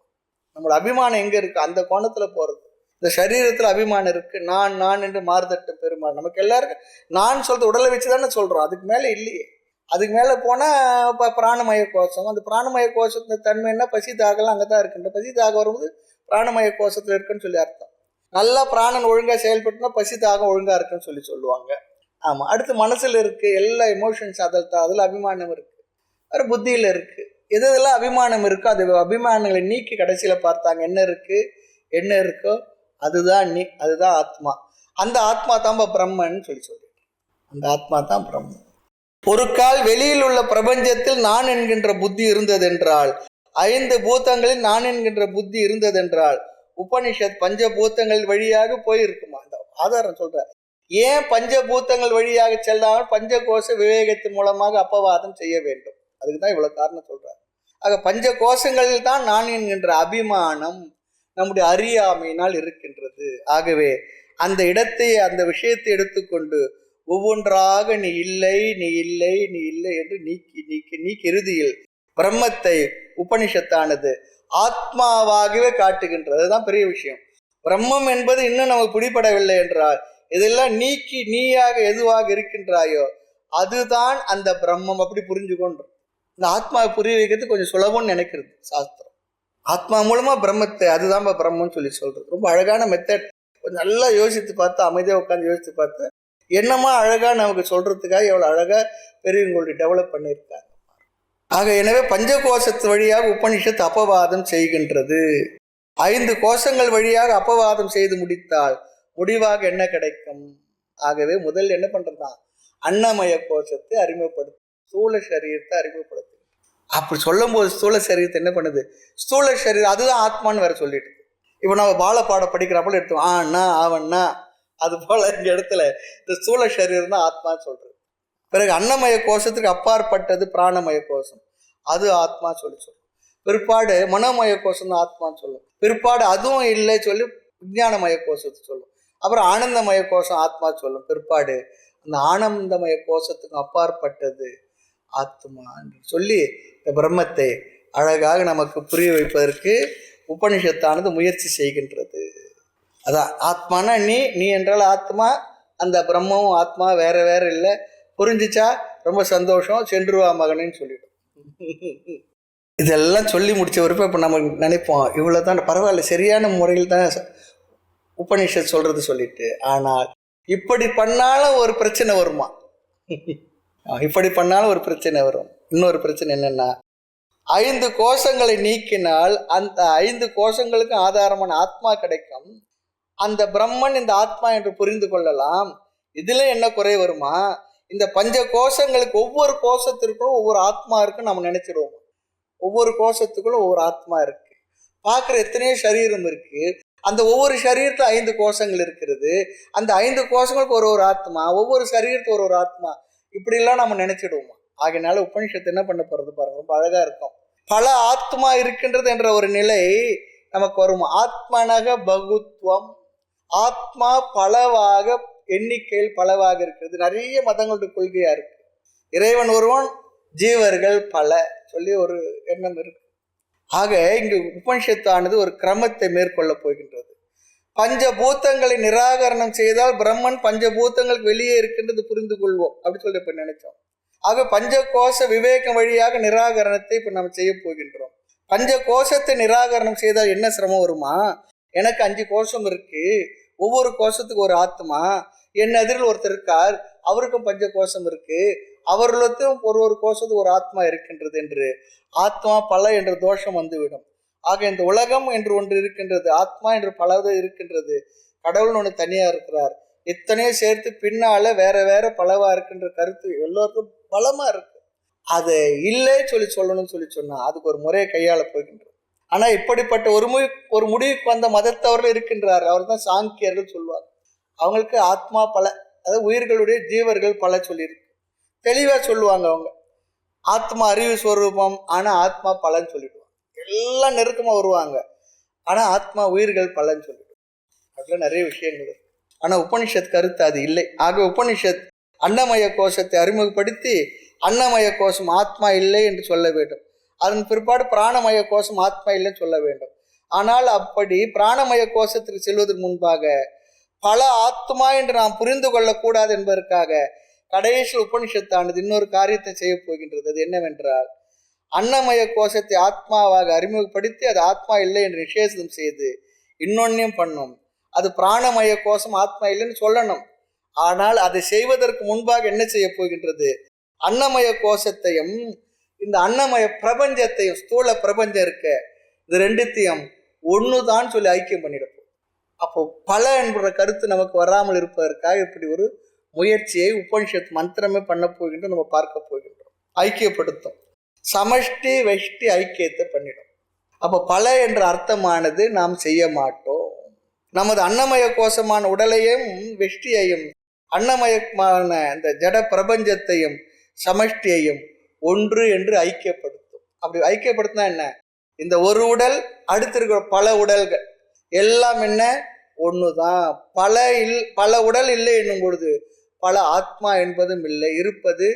Speaker 1: நம்மளோட அபிமானம் எங்க இருக்கு, அந்த கோணத்துல போறது. இந்த சரீரத்துல அபிமானம் இருக்கு, நான் நான் என்று மாறுதட்டு பெருமாள். நமக்கு எல்லாருக்கும் நான் சொல்றது உடலை வச்சுதானே சொல்றோம், அதுக்கு மேல இல்லையே. அதுக்கு மேல போனா இப்ப பிராணமய கோஷம், அந்த பிராணமய கோஷத்து தன்மை என்ன, பசி தாகலாம் அங்கதான் இருக்குன்ற. பசி தாகம் வரும்போது பிராணமய கோஷத்துல இருக்குன்னு சொல்லி அர்த்தம். நல்லா பிராணன் ஒழுங்கா செயல்பட்டுனா பசி தாகம் ஒழுங்கா இருக்குன்னு சொல்லி சொல்லுவாங்க. ஆமா, அடுத்து மனசுல இருக்கு, எல்லா எமோஷன்ஸ் அதுல அபிமானம் இருக்கு, வேற புத்தியில இருக்கு. எதெல்லாம் அபிமானம் இருக்கோ அது அபிமானங்களை நீக்கி கடைசியில பார்த்தாங்க என்ன இருக்கு, என்ன இருக்கோ அதுதான் நீ, அதுதான் ஆத்மா. அந்த ஆத்மா தான் பிரம்மன் சொல்லி அந்த ஆத்மா தான் பிரம்மன். ஒரு கால் வெளியில் உள்ள பிரபஞ்சத்தில் நான் என்கின்ற புத்தி இருந்ததென்றால், 5 பூதங்களில் நான் என்கின்ற புத்தி இருந்ததென்றால் உபனிஷத் பஞ்சபூத்தங்கள் வழியாக போயிருக்குமா? அந்த ஆதாரம் சொல்ற. ஏன் பஞ்சபூத்தங்கள் வழியாக செல்லாமல் பஞ்சகோஷ விவேகத்தின் மூலமாக அப்பவாதம் செய்ய வேண்டும்? அதுக்கு தான் இவ்வளவு காரணம் சொல்றார். ஆக பஞ்ச கோஷங்களில் தான் நான் என்கின்ற அபிமானம் நம்முடைய அறியாமையினால் இருக்கின்றது. ஆகவே அந்த இடத்தை, அந்த விஷயத்தை எடுத்துக்கொண்டு ஒவ்வொன்றாக நீ இல்லை நீ இல்லை நீ இல்லை என்று நீக்கி நீக்கி நீக்கி இறுதியில் பிரம்மத்தை உபனிஷத்தானது ஆத்மாவாகவே காட்டுகின்றது. அதுதான் பெரிய விஷயம். பிரம்மம் என்பது இன்னும் நமக்கு பிடிபடவில்லை என்றால் இதெல்லாம் நீக்கி நீயாக எதுவாக இருக்கின்றாயோ அதுதான் அந்த பிரம்மம். அப்படி புரிஞ்சுக்கொண்டு இந்த ஆத்மாவை புரிய வைக்கிறது கொஞ்சம் சுலபம்னு நினைக்கிறது சாஸ்திரம். ஆத்மா மூலமா பிரம்மத்தை, அதுதான் பிரம்மன்னு சொல்லி சொல்றது. ரொம்ப அழகான மெத்தட். கொஞ்சம் நல்லா யோசித்து பார்த்து, அமைதியாக உட்காந்து யோசித்து பார்த்து என்னமா அழகா நமக்கு சொல்றதுக்காக எவ்வளவு அழகா பெரியவங்களுடைய டெவலப் பண்ணியிருக்காங்க. ஆக எனவே பஞ்சகோஷத்து வழியாக உபனிஷத்து அப்பவாதம் செய்கின்றது. 5 கோஷங்கள் வழியாக அப்பவாதம் செய்து முடித்தால் முடிவாக என்ன கிடைக்கும்? ஆகவே முதல் என்ன பண்றதுதான் அன்னமய கோஷத்தை அறிமுகப்படுத்து, ஸ்தூல சரீரத்தை அறிமுகப்படுத்து. அப்படி சொல்லும் போது ஸ்தூல சரீரத்தை என்ன பண்ணுது, ஸ்தூல சரீரம் அதுதான் ஆத்மான்னு வேற சொல்லிட்டு. இப்போ நம்ம பாலப்பாட படிக்கிறப்பல எடுத்தோம் ஆண்ணா ஆவண்ணா, அது போல இந்த இடத்துல இந்த ஸ்தூல சரீரம் தான் ஆத்மான்னு சொல்றது. பிறகு அன்னமய கோஷத்துக்கு அப்பாற்பட்டது பிராணமய கோஷம், அது ஆத்மா சொல்லி சொல்லும். பிற்பாடு மனோமய கோஷம் தான் ஆத்மான்னு சொல்லும். பிற்பாடு அதுவும் இல்லை சொல்லி விஞ்ஞானமய கோஷத்தை சொல்லும். அப்புறம் ஆனந்தமய கோஷம் ஆத்மா சொல்லும். பிற்பாடு அந்த ஆனந்தமய கோஷத்துக்கு அப்பாற்பட்டது ஆத்மா என்று சொல்லி இந்த பிரம்மத்தை அழகாக நமக்கு புரிய வைப்பதற்கு உபனிஷத்தானது முயற்சி செய்கின்றது. அதான் ஆத்மானா நீ, நீ என்றால் ஆத்மா, அந்த பிரம்மமும் ஆத்மா வேற வேற இல்லை. புரிஞ்சிச்சா? ரொம்ப சந்தோஷம், சென்றுவா மகனேன்னு சொல்லிடும். இதெல்லாம் சொல்லி முடிச்ச வரைக்கும் இப்போ நம்ம நினைப்போம் இவ்வளோதான் பரவாயில்ல, சரியான முறையில் தான் உபனிஷத் சொல்றது சொல்லிட்டு. ஆனால் இப்படி பண்ணாலும் ஒரு பிரச்சனை வருமா? இப்படி பண்ணாலும் ஒரு பிரச்சனை வரும். இன்னொரு பிரச்சனை என்னன்னா, 5 கோஷங்களை நீக்கினால் அந்த 5 கோஷங்களுக்கு ஆதாரமான ஆத்மா கிடைக்கும். அந்த பிரம்மன் இந்த ஆத்மா என்று புரிந்து கொள்ளலாம். இதுல என்ன குறை வருமா? இந்த பஞ்ச கோஷங்களுக்கு ஒவ்வொரு கோஷத்திற்கும் ஒவ்வொரு ஆத்மா இருக்குன்னு நம்ம நினைச்சிடுவோம். ஒவ்வொரு கோஷத்துக்குள்ள ஒவ்வொரு ஆத்மா இருக்கு. பார்க்குற எத்தனையோ சரீரம் இருக்கு. அந்த ஒவ்வொரு சரீரத்துல 5 கோஷங்கள் இருக்கிறது. அந்த 5 கோஷங்களுக்கு ஒரு ஆத்மா, ஒவ்வொரு சரீரத்துக்கு ஒரு ஆத்மா, இப்படிலாம் நம்ம நினைச்சிடுவோம். ஆகையினால உபனிஷத்து என்ன பண்ண போறது பாருங்க, ரொம்ப அழகா இருக்கும். பல ஆத்மா இருக்கின்றது என்ற ஒரு நிலை நமக்கு வரும். ஆத்மனக பகுத்துவம், ஆத்மா பலவாக, எண்ணிக்கையில் பலவாக இருக்கிறது. நிறைய மதங்களுடைய கொள்கையா இருக்கு. இறைவன் ஒருவன், ஜீவர்கள் பல சொல்லி ஒரு எண்ணம் இருக்கு. ஆக இங்கு உபனிஷத்தானது ஒரு கிரமத்தை மேற்கொள்ள போகின்றது. பஞ்சபூதங்களை நிராகரணம் செய்தால் பிரம்மன் பஞ்சபூதங்களுக்கு வெளியே இருக்கின்றது புரிந்து கொள்வோம் அப்படி சொல்லி இப்ப நினைச்சோம். ஆக பஞ்ச கோஷ விவேகம் வழியாக நிராகரணத்தை இப்ப நம்ம செய்ய போகின்றோம். பஞ்ச கோஷத்தை நிராகரணம் செய்தால் என்ன சிரமம் வருமா? எனக்கு 5 கோஷம் இருக்கு, ஒவ்வொரு கோஷத்துக்கு ஒரு ஆத்மா, என் எதிரில் ஒருத்தர் இருக்கார், அவருக்கும் பஞ்ச கோஷம் இருக்கு, அவர்களுக்கும் ஒரு கோஷத்துக்கு ஒரு ஆத்மா இருக்கின்றது என்று ஆத்மா பல என்ற தோஷம் வந்துவிடும். ஆக இந்த உலகம் என்று ஒன்று இருக்கின்றது, ஆத்மா என்று பலது இருக்கின்றது, கடவுள்னு ஒன்று தனியா இருக்கிறார், இத்தனையும் சேர்த்து பின்னால வேற வேற பலவா இருக்கின்ற கருத்து எல்லோருக்கும் பலமா இருக்கு. அதை இல்லை சொல்லணும்னு சொன்னா அதுக்கு ஒரு முறையை கையாள போகின்றது. ஆனா இப்படிப்பட்ட ஒரு முடிவுக்கு வந்த மதத்தவர்கள் இருக்கின்றார். அவர் தான் சாங்கியர்கள் சொல்லுவார். அவங்களுக்கு ஆத்மா பல, அதாவது உயிர்களுடைய ஜீவர்கள் பல சொல்லியிருக்கு, தெளிவா சொல்லுவாங்க. அவங்க ஆத்மா அறிவு ஸ்வரூபம், ஆனா ஆத்மா பலன்னு சொல்லிடுவாங்க. எல்லாம் நெருக்கமா வருவாங்க, ஆனா ஆத்மா உயிர்கள் பலன்னு சொல்லிடுவாங்க. அதுல நிறைய விஷயங்கள் இருக்கு. ஆனா உபனிஷத் கருத்து அது இல்லை. ஆக உபனிஷத் அன்னமய கோஷத்தை அறிமுகப்படுத்தி அன்னமய கோஷம் ஆத்மா இல்லை என்று சொல்ல வேண்டும். அதன் பிற்பாடு பிராணமய கோஷம் ஆத்மா இல்லைன்னு சொல்ல வேண்டும். ஆனால் அப்படி பிராணமய கோஷத்திற்கு செல்வதற்கு முன்பாக பல ஆத்மா என்று நாம் புரிந்து கொள்ளக்கூடாது என்பதற்காக கடைசி உபனிஷத்தானது இன்னொரு காரியத்தை செய்ய போகின்றது. அது என்னவென்றால், அன்னமய கோஷத்தை ஆத்மாவாக அறிமுகப்படுத்தி அது ஆத்மா இல்லை என்று நிஷேதம் செய்து இன்னொன்னையும் பண்ணும். அது பிராணமய கோஷம் ஆத்மா இல்லைன்னு சொல்லணும். ஆனால் அதை செய்வதற்கு முன்பாக என்ன செய்ய போகின்றது, அன்னமய கோஷத்தையும் இந்த அன்னமய பிரபஞ்சத்தையும், ஸ்தூல பிரபஞ்சம் இருக்க, இது ரெண்டுத்தையும் ஒண்ணுதான் சொல்லி ஐக்கியம் பண்ணிடும். அப்போ பல என்ற கருத்து நமக்கு வராமல் இருப்பதற்காக இப்படி ஒரு முயற்சியை உபனிஷத் மந்திரமே பண்ண போகின்றோம். நம்ம பார்க்க போகின்றோம். ஐக்கியப்படுத்தும், சமஷ்டி வெஷ்டி ஐக்கியத்தை பண்ணிடும். அப்போ பல என்ற அர்த்தமானது நாம் செய்ய மாட்டோம். நமது அன்னமய கோஷமான உடலையும் வெஷ்டியையும் அன்னமயமான இந்த ஜட பிரபஞ்சத்தையும் சமஷ்டியையும் ஒன்று என்று ஐக்கியப்படுத்தும். அப்படி ஐக்கியப்படுத்தினா என்ன, இந்த ஒரு உடல் அடுத்து இருக்கிற பல உடல்கள் எல்லாம் என்ன ஒண்ணுதான். பல உடல் இல்லை என்னும் பொழுது பல ஆத்மா என்பதும் இல்லை, இருப்பது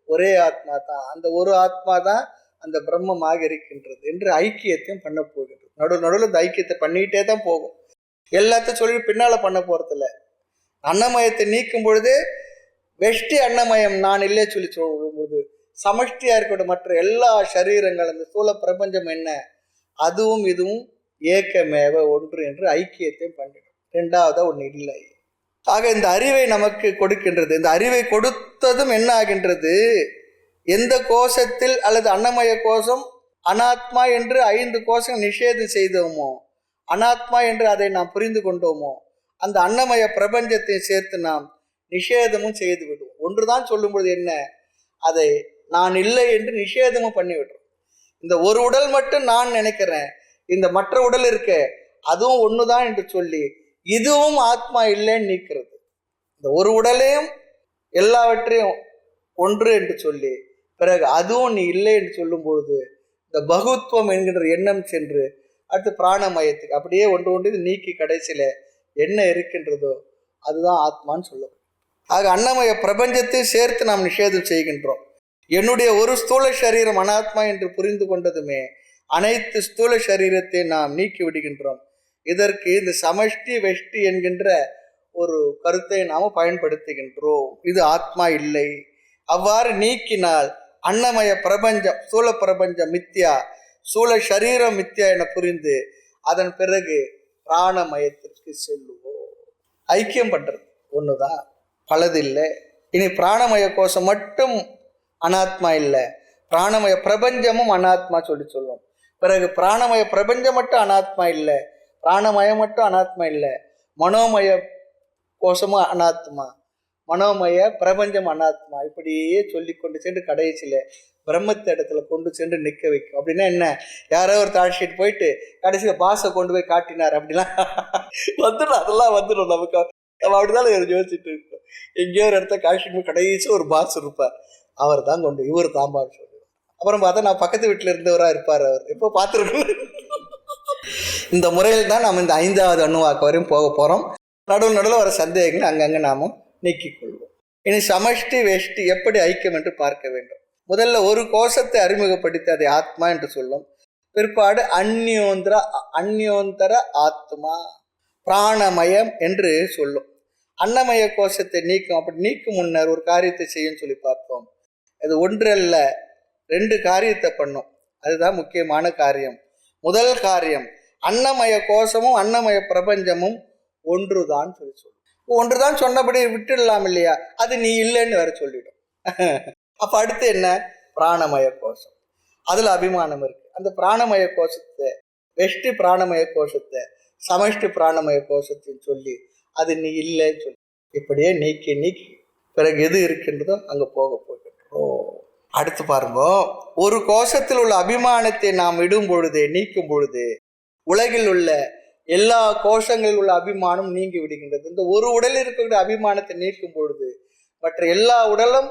Speaker 1: ஒரே ஆத்மா தான். அந்த ஒரு ஆத்மா தான் அந்த பிரம்மமாக இருக்கின்றது என்று ஐக்கியத்தையும் பண்ண போகின்றது. நடுவில் இந்த ஐக்கியத்தை பண்ணிக்கிட்டே தான் போகும். எல்லாத்தையும் சொல்லி பின்னால பண்ண போறதில்ல. அன்னமயத்தை நீக்கும் பொழுது வெஷ்டி அன்னமயம் நான் இல்லை சொல்லி சொல்லும்போது சமஷ்டியா இருக்கட்டும் மற்ற எல்லா சரீரங்கள், அந்த ஸ்தூல பிரபஞ்சம் என்ன, அதுவும் இதுவும் ஏக்கமேவ ஒன்று என்று ஐக்கியத்தையும் பண்ணிடும். ரெண்டாவதா ஒன்று இல்லை. ஆக இந்த அறிவை நமக்கு கொடுக்கின்றது. இந்த அறிவை கொடுத்ததும் என்ன ஆகின்றது, எந்த கோஷத்தில் அல்லது அன்னமய கோஷம் அனாத்மா என்று 5 கோஷம் நிஷேதம் செய்தோமோ, அனாத்மா என்று அதை நாம் புரிந்து கொண்டோமோ, அந்த அன்னமய பிரபஞ்சத்தை சேர்த்து நாம் நிஷேதமும் செய்து விடுவோம். ஒன்றுதான் சொல்லும்போது என்ன, அதை நான் இல்லை என்று நிஷேதமும் பண்ணிவிடுறோம். இந்த ஒரு உடல் மட்டும் நான் நினைக்கிறேன், இந்த மற்ற உடல் இருக்க அதுவும் ஒண்ணுதான் என்று சொல்லி இதுவும் ஆத்மா இல்லைன்னு நீக்கிறது. இந்த ஒரு உடலையும் எல்லாவற்றையும் ஒன்று என்று சொல்லி பிறகு அதுவும் நீ இல்லை என்று சொல்லும் பொழுது இந்த பகுத்துவம் என்கின்ற எண்ணம் சென்று அடுத்து பிராணமயத்துக்கு அப்படியே ஒன்று நீக்கி கடைசியில என்ன இருக்கின்றதோ அதுதான் ஆத்மான்னு சொல்லும். ஆக அன்னமய பிரபஞ்சத்தை சேர்த்து நாம் நிஷேதம் செய்கின்றோம். என்னுடைய ஒரு ஸ்தூல சரீரம் அனாத்மா என்று புரிந்து கொண்டதுமே அனைத்து ஸ்தூல சரீரத்தை நாம் நீக்கி விடுகின்றோம். இதற்கு இந்த சமஷ்டி வெஷ்டி என்கின்ற ஒரு கருத்தை நாம் பயன்படுத்துகின்றோம். இது ஆத்மா இல்லை. அவ்வாறு நீக்கினால் அன்னமய பிரபஞ்சம், ஸ்தூல பிரபஞ்சம் மித்யா, ஸ்தூல சரீரம் மித்யா என புரிந்து அதன் பிறகு பிராணமயத்திற்கு செல்லுவோம். ஐக்கியம் பண்றது ஒண்ணுதான், பலதில்லை. இனி பிராணமய கோஷம் மட்டும் அனாத்மா இல்லை, பிராணமய பிரபஞ்சமும் அனாத்மா சொல்லுவோம். பிறகு பிராணமய பிரபஞ்சம் மட்டும் அனாத்மா இல்லை, பிராணமயம் மட்டும் அனாத்மா இல்லை, மனோமய கோஷமும் அனாத்மா, மனோமய, பிரபஞ்சம் அனாத்மா, இப்படியே சொல்லி கொண்டு சென்று கடைசியில பிரம்மத்த இடத்துல கொண்டு சென்று நிற்க வைக்கும். அப்படின்னா என்ன, யாரோ ஒரு தாழ்ச்சிட்டு போயிட்டு கடைசியில பாசை கொண்டு போய் காட்டினார் அப்படிலாம் வந்துடும். அதெல்லாம் வந்துடும் நமக்கு. நம்ம அப்படிதான் யோசிச்சுட்டு இருக்கோம். எங்கேயோ ஒரு இடத்த காட்சி கடைசி ஒரு பாஸ் இருப்பார், அவர் தான் கொண்டு இவர் தாம்பான்னு சொல்லுவார். அப்புறம் பார்த்தா நான் பக்கத்து வீட்டில் இருந்தவராக இருப்பார். அவர் எப்போ பார்த்துருக்கோம். இந்த முறையில் தான் நம்ம இந்த 5வது அணுவாக்க வரையும் போக போகிறோம். நடுவில் வர சந்தேகங்கள் அங்கங்கே நாமும் நீக்கிக் கொள்வோம். இனி சமஷ்டி வெஷ்டி எப்படி ஐக்கியம் என்று பார்க்க வேண்டும். முதல்ல ஒரு கோஷத்தை அறிமுகப்படுத்தி அதை ஆத்மா என்று சொல்லும். பிற்பாடு அந்யோந்தர ஆத்மா பிராணமயம் என்று சொல்லும். அன்னமய கோஷத்தை நீக்கும். அப்படி நீக்கும் முன்னர் ஒரு காரியத்தை செய்யும் சொல்லி பார்த்தோம். அது ஒன்றல்ல 2 காரியத்தை பண்ணும். அதுதான் முக்கியமான காரியம். முதல் காரியம், அன்னமய கோஷமும் அன்னமய பிரபஞ்சமும் ஒன்றுதான் சொல்லி சொல்லும். ஒன்றுதான் சொன்னபடி விட்டுடலாம் இல்லையா, அது நீ இல்லைன்னு வேற சொல்லிடும். அப்ப அடுத்து என்ன, பிராணமய கோஷம். அதுல அபிமானம் இருக்கு. அந்த பிராணமய கோஷத்தை, வெஷ்டி பிராணமய கோஷத்தை, சமஷ்டி பிராணமய கோஷத்தையும் சொல்லி அது நீ இல்லைன்னு சொல்லி இப்படியே நீக்கி பிறகு எது இருக்கின்றதோ அங்க போக போகின்றோம். அடுத்து பாருங்க, ஒரு கோஷத்தில் உள்ள அபிமானத்தை நாம் விடும் பொழுது, நீக்கும் பொழுது உலகில் உள்ள எல்லா கோஷங்களில் உள்ள அபிமானம் நீங்கி விடுகின்றது. இந்த ஒரு உடலில் இருக்கக்கூடிய அபிமானத்தை நீக்கும் பொழுது மற்ற எல்லா உடலும்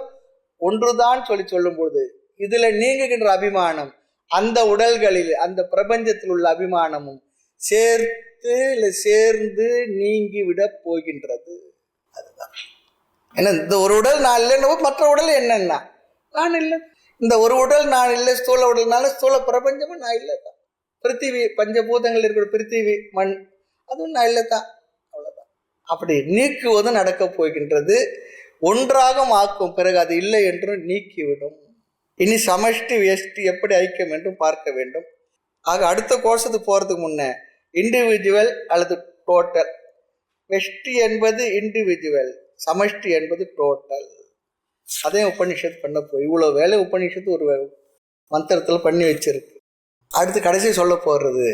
Speaker 1: ஒன்றுதான் சொல்லும் பொழுது இதுல நீங்குகின்ற அபிமானம் அந்த உடல்களில், அந்த பிரபஞ்சத்தில் உள்ள அபிமானமும் சேர்ந்து நீங்கி விட போகின்றது. அதுதான். ஏன்னா இந்த ஒரு உடல் நான் இல்லைன்னு, மற்ற உடல் என்னன்னா நான் இல்லை. இந்த ஒரு உடல் நான் இல்லை, ஸ்தூல உடல்னால ஸ்தூல பிரபஞ்சமும் நான் இல்லை தான். பிருத்திவி, பஞ்சபூதங்கள் இருக்கிற பிருத்திவி, மண், அதுவும் நான் இல்லை தான். அவ்வளவுதான். அப்படி நீக்குவது நடக்க போகின்றது. ஒன்றாக ஆக்கும். பிறகு அது இல்லை என்றும் நீக்கிவிடும். இனி சமஷ்டி வெஷ்டி எப்படி ஐக்கியம் என்றும் பார்க்க வேண்டும். ஆக அடுத்த கோஷத்துக்கு போறதுக்கு முன்ன இண்டிவிஜுவல் அல்லது டோட்டல். வெஷ்டி என்பது இண்டிவிஜுவல், சமஷ்டி என்பது டோட்டல். அதையும் உபநிஷத்து பண்ண போய் இவ்வளவு வேலை உபநிஷத்து ஒரு மந்திரத்துல பண்ணி வச்சிருக்கு. அடுத்து கடைசி சொல்ல போறது,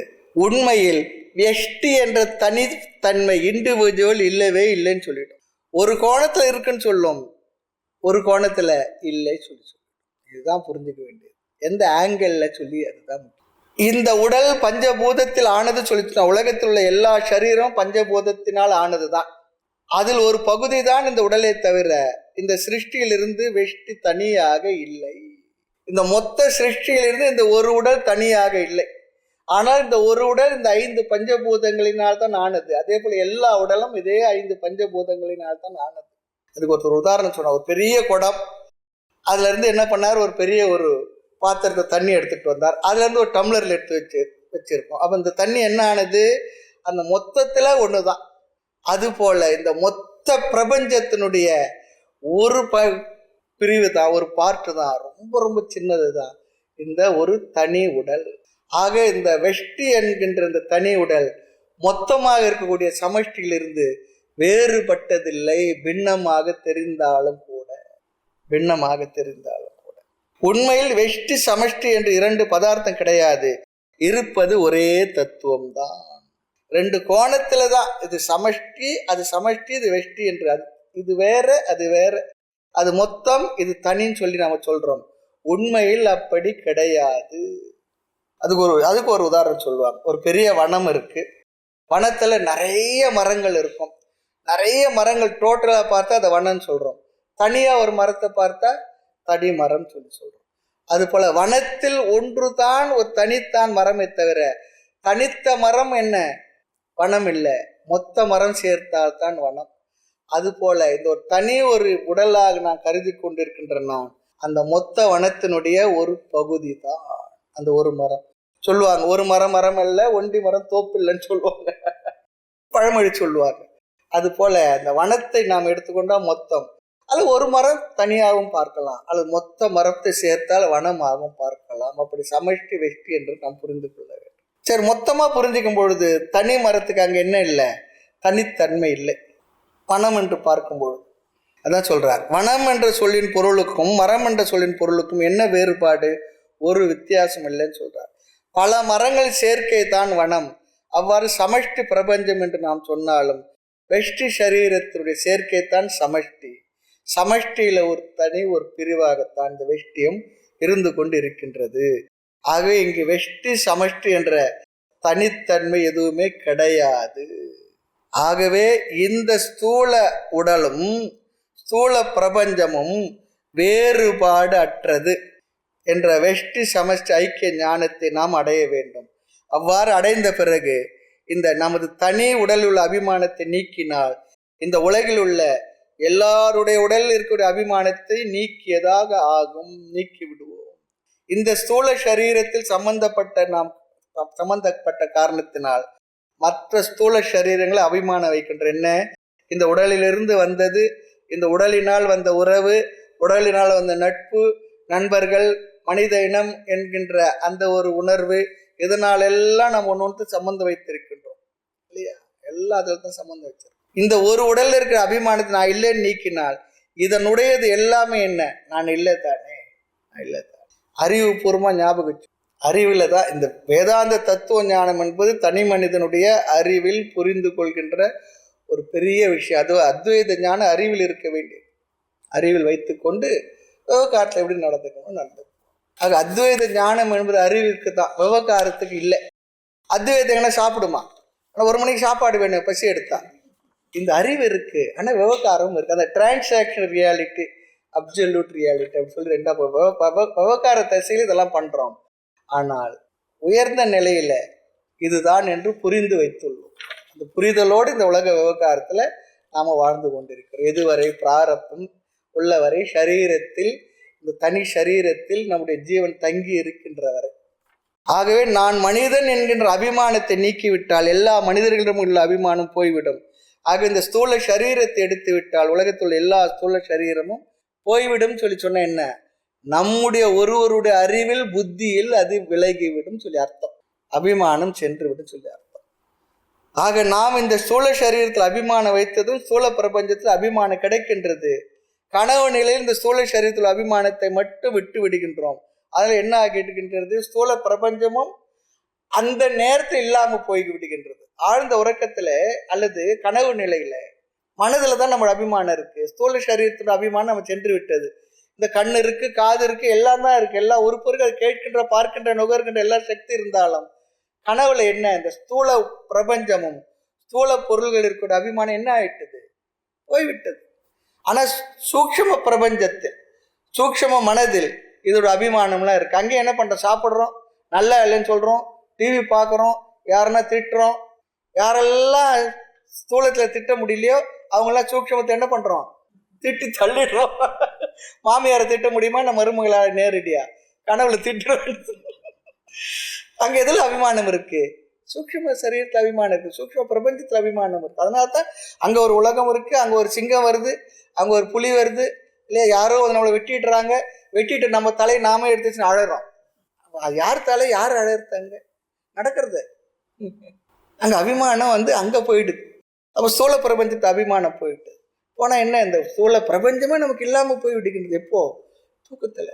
Speaker 1: உண்மையில் வெஷ்டி என்ற தனித்தன்மை இண்டிவிஜுவல் இல்லவே இல்லைன்னு சொல்லிடும். ஒரு கோணத்துல இருக்குன்னு சொல்லும், ஒரு கோணத்துல இல்லை சொல்லி சொல்லும். இதுதான் புரிஞ்சுக்க வேண்டியது. எந்த ஆங்கிள் சொல்லி அதுதான். இந்த உடல் பஞ்சபூதத்தில் ஆனது சொல்லிச்சுன்னா, உலகத்தில் உள்ள எல்லா சரீரம் பஞ்சபூதத்தினால் ஆனதுதான். அதில் ஒரு பகுதி தான் இந்த உடலை தவிர இந்த சிருஷ்டியிலிருந்து வெஷ்டி தனியாக இல்லை. இந்த மொத்த சிருஷ்டியிலிருந்து இந்த ஒரு உடல் தனியாக இல்லை. ஆனால் இந்த ஒரு உடல் இந்த 5 பஞ்சபூதங்களினால் தான் ஆனது. அதே போல எல்லா உடலும் இதே 5 பஞ்சபூதங்களினால் தான் ஆனது. அதுக்கு ஒரு உதாரணம் சொன்ன, ஒரு பெரிய குடம், அதுல இருந்து என்ன பண்ணார், ஒரு பெரிய ஒரு பாத்திரத்தை தண்ணி எடுத்துட்டு வந்தார். அதுல இருந்து ஒரு டம்ளர்ல எடுத்து வச்சிருக்கோம். அப்ப இந்த தண்ணி என்ன ஆனது, அந்த மொத்தத்துல ஒண்ணுதான். அது போல இந்த மொத்த பிரபஞ்சத்தினுடைய ஒரு பிரிவு தான், ஒரு பார்ட்டு தான், ரொம்ப ரொம்ப சின்னது தான் இந்த ஒரு தனி உடல். ஆக இந்த வெஷ்டி என்கின்ற இந்த தனி உடல் மொத்தமாக இருக்கக்கூடிய சமஷ்டியிலிருந்து வேறுபட்டதில்லை. பின்னமாக தெரிந்தாலும் கூட உண்மையில் வெஷ்டி சமஷ்டி என்று 2 பதார்த்தம் கிடையாது. இருப்பது ஒரே தத்துவம் தான். 2 கோணத்துல தான். இது சமஷ்டி, அது சமஷ்டி, இது வெஷ்டி என்று. இது வேற, அது வேற, அது மொத்தம், இது தனின்னு சொல்லி நாம சொல்றோம். உண்மையில் அப்படி கிடையாது. அதுக்கு ஒரு உதாரணம் சொல்லுவாங்க. ஒரு பெரிய வனம் இருக்கு. வனத்துல நிறைய மரங்கள் இருக்கும். நிறைய மரங்கள் டோட்டலா பார்த்தா அதை வனம்னு சொல்றோம். தனியா ஒரு மரத்தை பார்த்தா தனி மரம் சொல்லி சொல்றோம். அது போல வனத்தில் ஒன்று தான் ஒரு தனித்தான் மரமே தவிர தனித்த மரம் என்ன வனம் இல்லை, மொத்த மரம் சேர்த்தால்தான் வனம். அது போல இந்த ஒரு தனி ஒரு உடலாக நான் கருதி கொண்டிருக்கின்ற நான் அந்த மொத்த வனத்தினுடைய ஒரு பகுதி தான் அந்த ஒரு மரம். சொல்லுவாங்க, ஒரு மரம் அல்ல, ஒண்டி மரம் தோப்பு இல்லைன்னு சொல்லுவாங்க, பழமொழி சொல்லுவாங்க. அது போல அந்த வனத்தை நாம் எடுத்துக்கொண்டா மொத்தம், அல்லது ஒரு மரம் தனியாகவும் பார்க்கலாம், அல்லது மொத்த மரத்தை சேர்த்தால் வனமாகவும் பார்க்கலாம். அப்படி சமஷ்டி வெஷ்டி என்று நாம் புரிந்து கொள்ள வேண்டும். சரி, மொத்தமா புரிஞ்சுக்கும் பொழுது தனி மரத்துக்கு அங்க என்ன இல்லை, தனித்தன்மை இல்லை. வனம் என்று பார்க்கும் பொழுது அதான் சொல்றார், வனம் என்ற சொல்லின் பொருளுக்கும் மரம் என்ற சொல்லின் பொருளுக்கும் என்ன வேறுபாடு, ஒரு வித்தியாசம் இல்லைன்னு சொல்றார். பல மரங்கள் சேர்க்கை தான் வனம். அவ்வாறு சமஷ்டி பிரபஞ்சம் என்று நாம் சொன்னாலும் வெஷ்டி சரீரத்தினுடைய சேர்க்கைத்தான் சமஷ்டி. சமஷ்டியில ஒரு தனி ஒரு பிரிவாகத்தான் இந்த வெஷ்டியம் இருந்து கொண்டு இருக்கின்றது. ஆகவே இங்கு வெஷ்டி சமஷ்டி என்ற தனித்தன்மை எதுவுமே கிடையாது. ஆகவே இந்த ஸ்தூல உடலும் ஸ்தூல பிரபஞ்சமும் வேறுபாடு அற்றது என்ற வெஷ்டி சமஷ்டி ஐக்கிய ஞானத்தை நாம் அடைய வேண்டும். அவ்வாறு அடைந்த பிறகு இந்த நமது தனி உடலில் உள்ள அபிமானத்தை நீக்கினால் இந்த உலகில் உள்ள எல்லாருடைய உடலில் இருக்கக்கூடிய அபிமானத்தை நீக்கியதாக ஆகும், நீக்கி விடுவோம். இந்த ஸ்தூல சரீரத்தில் சம்பந்தப்பட்ட காரணத்தினால் மற்ற ஸ்தூல சரீரங்களை அபிமானம் வைக்கின்ற என்ன, இந்த உடலிலிருந்து வந்தது, இந்த உடலினால் வந்த உறவு, உடலினால் வந்த நட்பு, நண்பர்கள், மனித இனம் என்கின்ற அந்த ஒரு உணர்வு, இதனால் எல்லாம் நம்ம ஒன்று சம்பந்தம் வைத்திருக்கின்றோம் இல்லையா? எல்லா அதில் தான் சம்பந்தம் வச்சிருக்கோம். இந்த ஒரு உடல்ல இருக்கிற அபிமானத்தை நான் இல்லைன்னு நீக்கினால் இதனுடையது எல்லாமே என்ன, நான் இல்லை தானே, நான் இல்லை தானே. அறிவுபூர்வமாக ஞாபகம், அறிவில் தான் இந்த வேதாந்த தத்துவ ஞானம் என்பது தனி மனிதனுடைய அறிவில் புரிந்து கொள்கின்ற ஒரு பெரிய விஷயம். அது அத்வைத ஞானம் அறிவில் இருக்க வேண்டியது. அறிவில் வைத்து கொண்டு விவகாரத்தில் எப்படி நடந்துக்கணும் நடந்துக்கணும். ஆக அத்வைத ஞானம் என்பது அறிவுக்கு தான், விவகாரத்துக்கு இல்லை. அத்வைதம் என்ன சாப்பிடுமா, ஆனால் 1 மணிக்கு சாப்பாடு வேணும் பசி எடுத்தா, இந்த அறிவு இருக்கு, ஆனால் விவகாரமும் இருக்கு. அந்த டிரான்சாக்ஷன் ரியாலிட்டி, அப்சல்யூட் ரியாலிட்டி அப்படின்னு சொல்லி ரெண்டா விவகார தசையில் இதெல்லாம் பண்றோம். ஆனால் உயர்ந்த நிலையில இதுதான் என்று புரிந்து வைத்துள்ளோம். அந்த புரிதலோடு இந்த உலக விவகாரத்துல நாம வாழ்ந்து கொண்டிருக்கிறோம். எதுவரை பிராரப்தம் உள்ளவரை சரீரத்தில், இந்த தனி சரீரத்தில் நம்முடைய ஜீவன் தங்கி இருக்கின்ற வரை. ஆகவே நான் மனிதன் என்கின்ற அபிமானத்தை நீக்கிவிட்டால் எல்லா மனிதர்களிடமும் உள்ள அபிமானம் போய்விடும். ஆக இந்த ஸ்தூல சரீரத்தை எடுத்து விட்டால் உலகத்தில் எல்லா ஸ்தூல சரீரமும் போய்விடும் சொன்ன என்ன, நம்முடைய ஒருவருடைய அறிவில் புத்தியில் அது விலகிவிடும் சொல்லி அர்த்தம். அபிமானம் சென்று விடும் சொல்லி அர்த்தம். ஆக நாம் இந்த ஸ்தூல சரீரத்தில் அபிமானம் வைத்ததும் ஸ்தூல பிரபஞ்சத்தில் அபிமானம் கிடைக்கின்றது. கனவு நிலையில் இந்த ஸ்தூல சரீரத்தில் அபிமானத்தை மட்டும் விட்டு விடுகின்றோம். அதில் என்ன ஆகிடுகின்றது, ஸ்தூல பிரபஞ்சமும் அந்த நேரத்தில் இல்லாம போய் விடுகின்றது. ஆழ்ந்த உறக்கத்துல அல்லது கனவு நிலையில மனதுல தான் நம்மளோட அபிமானம் இருக்கு. ஸ்தூல சரீரத்தோட அபிமானம் நம்ம சென்று விட்டது. இந்த கண் இருக்கு, காது இருக்கு, எல்லாம் தான் இருக்கு, எல்லா உறுப்புகளும் அது கேட்கின்ற, பார்க்கின்ற, நுகர்கின்ற எல்லா சக்தி இருந்தாலும் கனவுல என்ன, இந்த ஸ்தூல பிரபஞ்சமும் ஸ்தூல பொருள்கள் இருக்கிற அபிமானம் என்ன ஆயிட்டது, போய்விட்டது. ஆனா சூக்ஷ்ம பிரபஞ்சத்தில், சூக்ஷ்ம மனதில் இதோட அபிமானம்லாம் இருக்கு. அங்கே என்ன பண்றோம், சாப்பிட்றோம், நல்லா இல்லைன்னு சொல்றோம், டிவி பார்க்குறோம், யாருன்னா திட்டுறோம். யாரெல்லாம் ஸ்தூலத்துல திட்ட முடியலையோ அவங்கெல்லாம் சூக்ஷ்மத்தை என்ன பண்றோம், திட்டி தள்ளிடுறோம். மாமியாரை திட்ட முடியுமா, நம்ம மருமகளா நேரடியா கனவுல திட்டுறோம். அங்க எதுல அபிமானம் இருக்கு, சூக்ஷ்ம சரீரத்தில் அபிமானம் இருக்கு, சூக்ஷ்ம பிரபஞ்சத்தில் அபிமானம் இருக்கு. அதனால தான் அங்க ஒரு உலகம் இருக்கு, அங்க ஒரு சிங்கம் வருது, அங்க ஒரு புலி வருது இல்லையா, யாரோ நம்மளை வெட்டிடுறாங்க, வெட்டிட்டு நம்ம தலையை நாம எடுத்துச்சுன்னு அழறோம். யார் தலை யார் அழறதாங்க நடக்கிறது, அங்க அபிமானம் அங்க போயிடுது. அப்ப ஸ்தூல பிரபஞ்சத்து அபிமானம் போயிட்டு போனா என்ன, இந்த ஸ்தூல பிரபஞ்சமே நமக்கு இல்லாம போய் விடுகின்றது. எப்போ, தூக்கத்துல.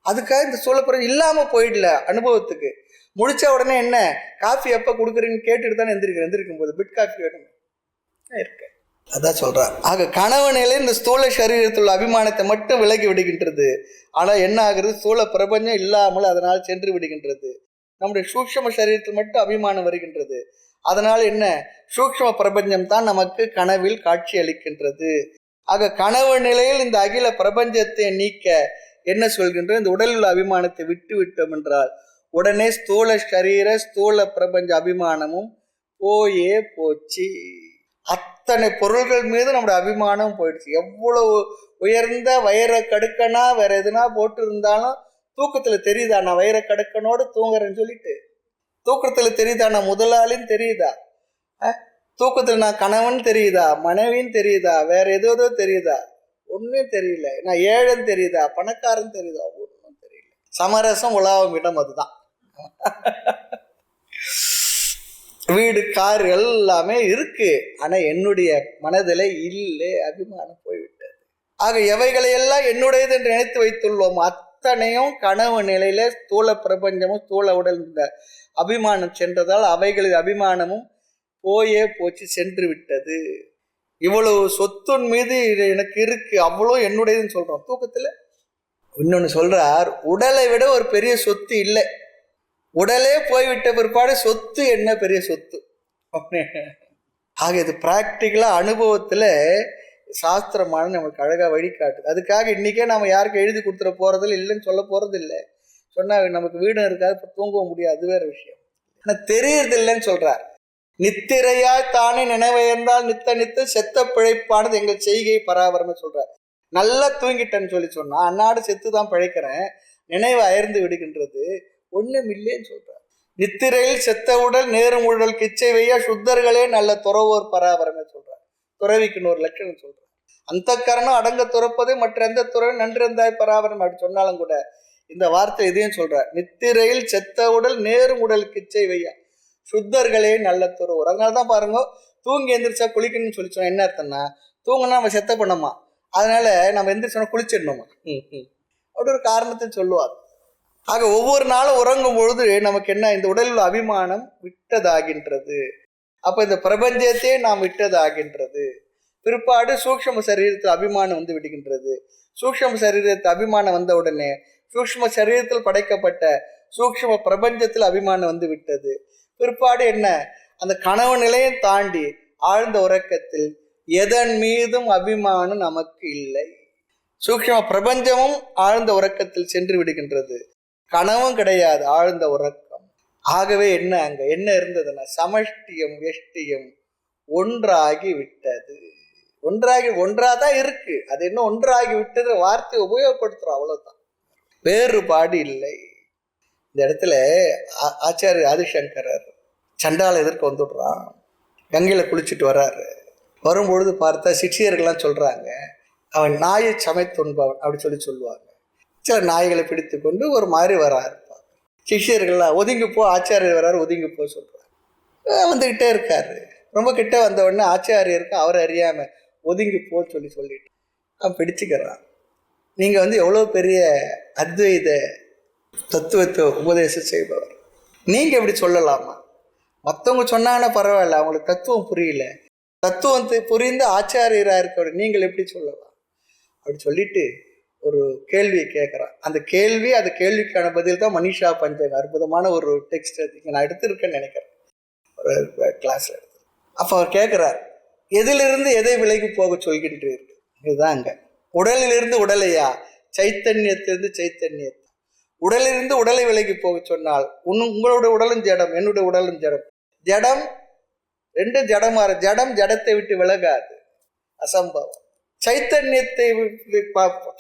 Speaker 1: அதுக்காக இந்த ஸ்தூல பிரபஞ்சம் இல்லாம போயிடல, அனுபவத்துக்கு முடிச்ச உடனே என்ன, காஃபி எப்ப கொடுக்குறீங்கன்னு கேட்டுட்டு தானே எந்திரிக்கும் போது பிட் காஃபி வேணும் இருக்கு, அதான் சொல்றார். ஆக கனவு நிலையில் இந்த ஸ்தூல சரீரத்தில் உள்ள அபிமானத்தை மட்டும் விலகி விடுகின்றது. ஆனா என்ன ஆகுறது, ஸ்தூல பிரபஞ்சம் இல்லாமல் அதனால் சென்று விடுகின்றது. நம்முடைய சூக்ஷ்ம சரீரத்தில் மட்டும் அபிமானம் வருகின்றது. அதனால் என்ன, சூக்ஷ்ம பிரபஞ்சம் தான் நமக்கு கனவில் காட்சி அளிக்கின்றது. ஆக கனவு நிலையில் இந்த அகில பிரபஞ்சத்தை நீக்க என்ன சொல்கின்ற, இந்த உடலில் அபிமானத்தை விட்டு விட்டோம் என்றால் உடனே ஸ்தூல சரீர ஸ்தூல பிரபஞ்ச அபிமானமும் போயே போச்சு. அத்தனை பொருள்கள் மீது நம்முடைய அபிமானம் போயிடுச்சு. எவ்வளவு உயர்ந்த வைர கடுக்கனா வேற எதுனா போட்டு இருந்தாலும் தூக்கத்துல தெரியுதா நான் வைர கடுக்கனோடு தூங்குறேன்னு சொல்லிட்டு, தூக்கத்துல தெரியுதா நான் முதலாளின்னு தெரியுதா, தூக்கத்துல நான் கணவன் தெரியுதா, மனைவின்னு தெரியுதா, வேற ஏதோ தெரியுதா, ஒன்னும் தெரியல. நான் ஏழன் தெரியுதா, பணக்காரன் தெரியுதா, ஒன்றும் தெரியல. சமரசம் உலாவும் இடம் அதுதான். வீடு கார் எல்லாமே இருக்கு, ஆனா என்னுடைய மனதில் இல்லை, அபிமானம் போய்விட்டது. ஆக எவைகளையெல்லாம் என்னுடையது என்று நினைத்து வைத்துள்ளோம் அத்தனையும் கனவு நிலையில ஸ்தூல பிரபஞ்சமும் ஸ்தூல உடல் அபிமானம் சென்றதால் அவைகளின் அபிமானமும் போயே போச்சு, சென்று விட்டது. இவ்வளவு சொத்தின் மீது எனக்கு இருக்கு, அவ்வளோ என்னுடையதுன்னு சொல்றோம் தூக்கத்துல. இன்னொன்னு சொல்றார், உடலை விட ஒரு பெரிய சொத்து இல்லை. உடலே போய்விட்ட பிற்பாடு சொத்து என்ன பெரிய சொத்து. ஆக இது பிராக்டிக்கலா அனுபவத்துல சாஸ்திரமான நம்மளுக்கு அழகா வழிகாட்டு. அதுக்காக இன்னைக்கே நம்ம யாருக்கும் எழுதி கொடுத்துட போறதில்லை, இல்லைன்னு சொல்ல போறது இல்லை. சொன்னா நமக்கு வீடும் இருக்காது, இப்போ தூங்கவும் முடியாது, அது வேற விஷயம். ஆனா தெரியறது இல்லைன்னு சொல்றார். நித்திரையாய் தானே நினைவையர்ந்தால் நித்த நித்த செத்த பிழைப்பானது எங்கள் செய்கை பராபரமே சொல்றார். நல்லா தூங்கிட்டேன்னு சொன்னா அன்னாடு செத்துதான் பிழைக்கிறேன், நினைவு அயர்ந்து விடுகின்றது, ஒண்ணும் இல்லைன்னு சொல்றார். நித்திரையில் செத்த உடல் நேரும் உடல் கிச்சை வையா சுத்தர்களே நல்ல துறவோர் பராபரமே சொல்றார். துறவிக்குன்னு ஒரு லட்சணம் சொல்றார். அந்த கரணம் அடங்க துறப்பது மற்ற எந்த துறவு நன்றிருந்தாய் பராபரம் அப்படி சொன்னாலும் கூட இந்த வார்த்தை இதையும் சொல்றார். நித்திரையில் செத்த உடல் நேரும் உடல் கிச்சை வையா சுத்தர்களே நல்ல துறவோர். அதனாலதான் பாருங்க, தூங்கி எந்திரிச்சா குளிக்கணும்னு சொல்லி சொன்னா என்ன அர்த்தம்னா, தூங்கினா நம்ம செத்த பண்ணோமா, அதனால நம்ம எந்திரிச்சோன்னா குளிச்சிடணுமா, அப்படி ஒரு காரணத்தை சொல்லுவார். ஆக ஒவ்வொரு நாளும் உறங்கும் பொழுது நமக்கு என்ன, இந்த உடலில் அபிமானம் விட்டதாகின்றது. அப்ப இந்த பிரபஞ்சத்தையே நாம் விட்டதாகின்றது. பிற்பாடு சூக்ஷ்ம சரீரத்தில் அபிமானம் வந்து விடுகின்றது. சூக்ஷ்ம சரீரத்தில் அபிமானம் வந்த உடனே சூக்ஷ்ம சரீரத்தில் படைக்கப்பட்ட சூக்ஷ்ம பிரபஞ்சத்தில் அபிமானம் வந்து விட்டது. பிற்பாடு என்ன, அந்த கனவு நிலையம் தாண்டி ஆழ்ந்த உறக்கத்தில் எதன் மீதும் அபிமானம் நமக்கு இல்லை. சூக்ஷ்ம பிரபஞ்சமும் ஆழ்ந்த உறக்கத்தில் சென்று விடுகின்றது. கனவும் கிடையாது, ஆழ்ந்த உறக்கம். ஆகவே என்ன, அங்க என்ன இருந்ததுன்னா சமஷ்டியம் வெஷ்டியம் ஒன்றாகி விட்டது. ஒன்றாதான் இருக்கு, அது என்ன ஒன்றாகி விட்டது வார்த்தையை உபயோகப்படுத்துறோம், அவ்வளவுதான், வேறுபாடு இல்லை. இந்த இடத்துல ஆச்சாரிய ஆதிசங்கரர் சண்டால எதிர்க்க வந்துடுறான். கங்கையில குளிச்சுட்டு வர்றாரு. வரும்பொழுது பார்த்தா சிஷியர்கள்லாம் சொல்றாங்க, அவன் நாயை சமைத்துண்பவன் அப்படி சொல்லுவாங்க. சில நாய்களை பிடித்து கொண்டு ஒரு மாதிரி வராரு. சிஷியர்கள்லாம் ஒதுங்கி போ, ஆச்சாரியர் வர்றாரு, ஒதுங்கி போ சொல்றாரு. வந்துகிட்டே இருக்காரு. ரொம்ப கிட்ட வந்த உடனே ஆச்சாரியருக்கு அவரை அறியாம ஒதுங்கி போ சொல்லிட்டு அவன் பிடிச்சுக்கிறான். நீங்க எவ்வளவு பெரிய அத்வைத தத்துவத்தை உபதேசம் செய்பவர், நீங்க எப்படி சொல்லலாமா? மற்றவங்க சொன்னாங்கன்னா பரவாயில்ல, அவங்களுக்கு தத்துவம் புரியல, தத்துவத்தை புரிந்து ஆச்சாரியரா இருக்க நீங்கள் எப்படி சொல்லலாம் அப்படி சொல்லிட்டு ஒரு கேள்வியை கேட்குறான். அந்த கேள்விக்கான பதில் தான் மனிஷா பஞ்சக, அற்புதமான ஒரு டெக்ஸ்ட். நான் எடுத்திருக்கேன்னு நினைக்கிறேன் ஒரு கிளாஸ்ல எடுத்து. அப்போ அவர் கேட்குறார், எதிலிருந்து எதை விலகி போக சொல்கின்றீர்கள்? இதுதான் அங்க. உடலிலிருந்து உடலையா, சைத்தன்யத்திலிருந்து சைத்தன்யத்தை. உடலிலிருந்து உடலை விலகி போக சொன்னால் உங்களோட உடலும் ஜடம், என்னுடைய உடலும் ஜடம். ஜடம் ரெண்டும் ஜடமாற, ஜடம் ஜடத்தை விட்டு விலகாது, அசம்பவம்.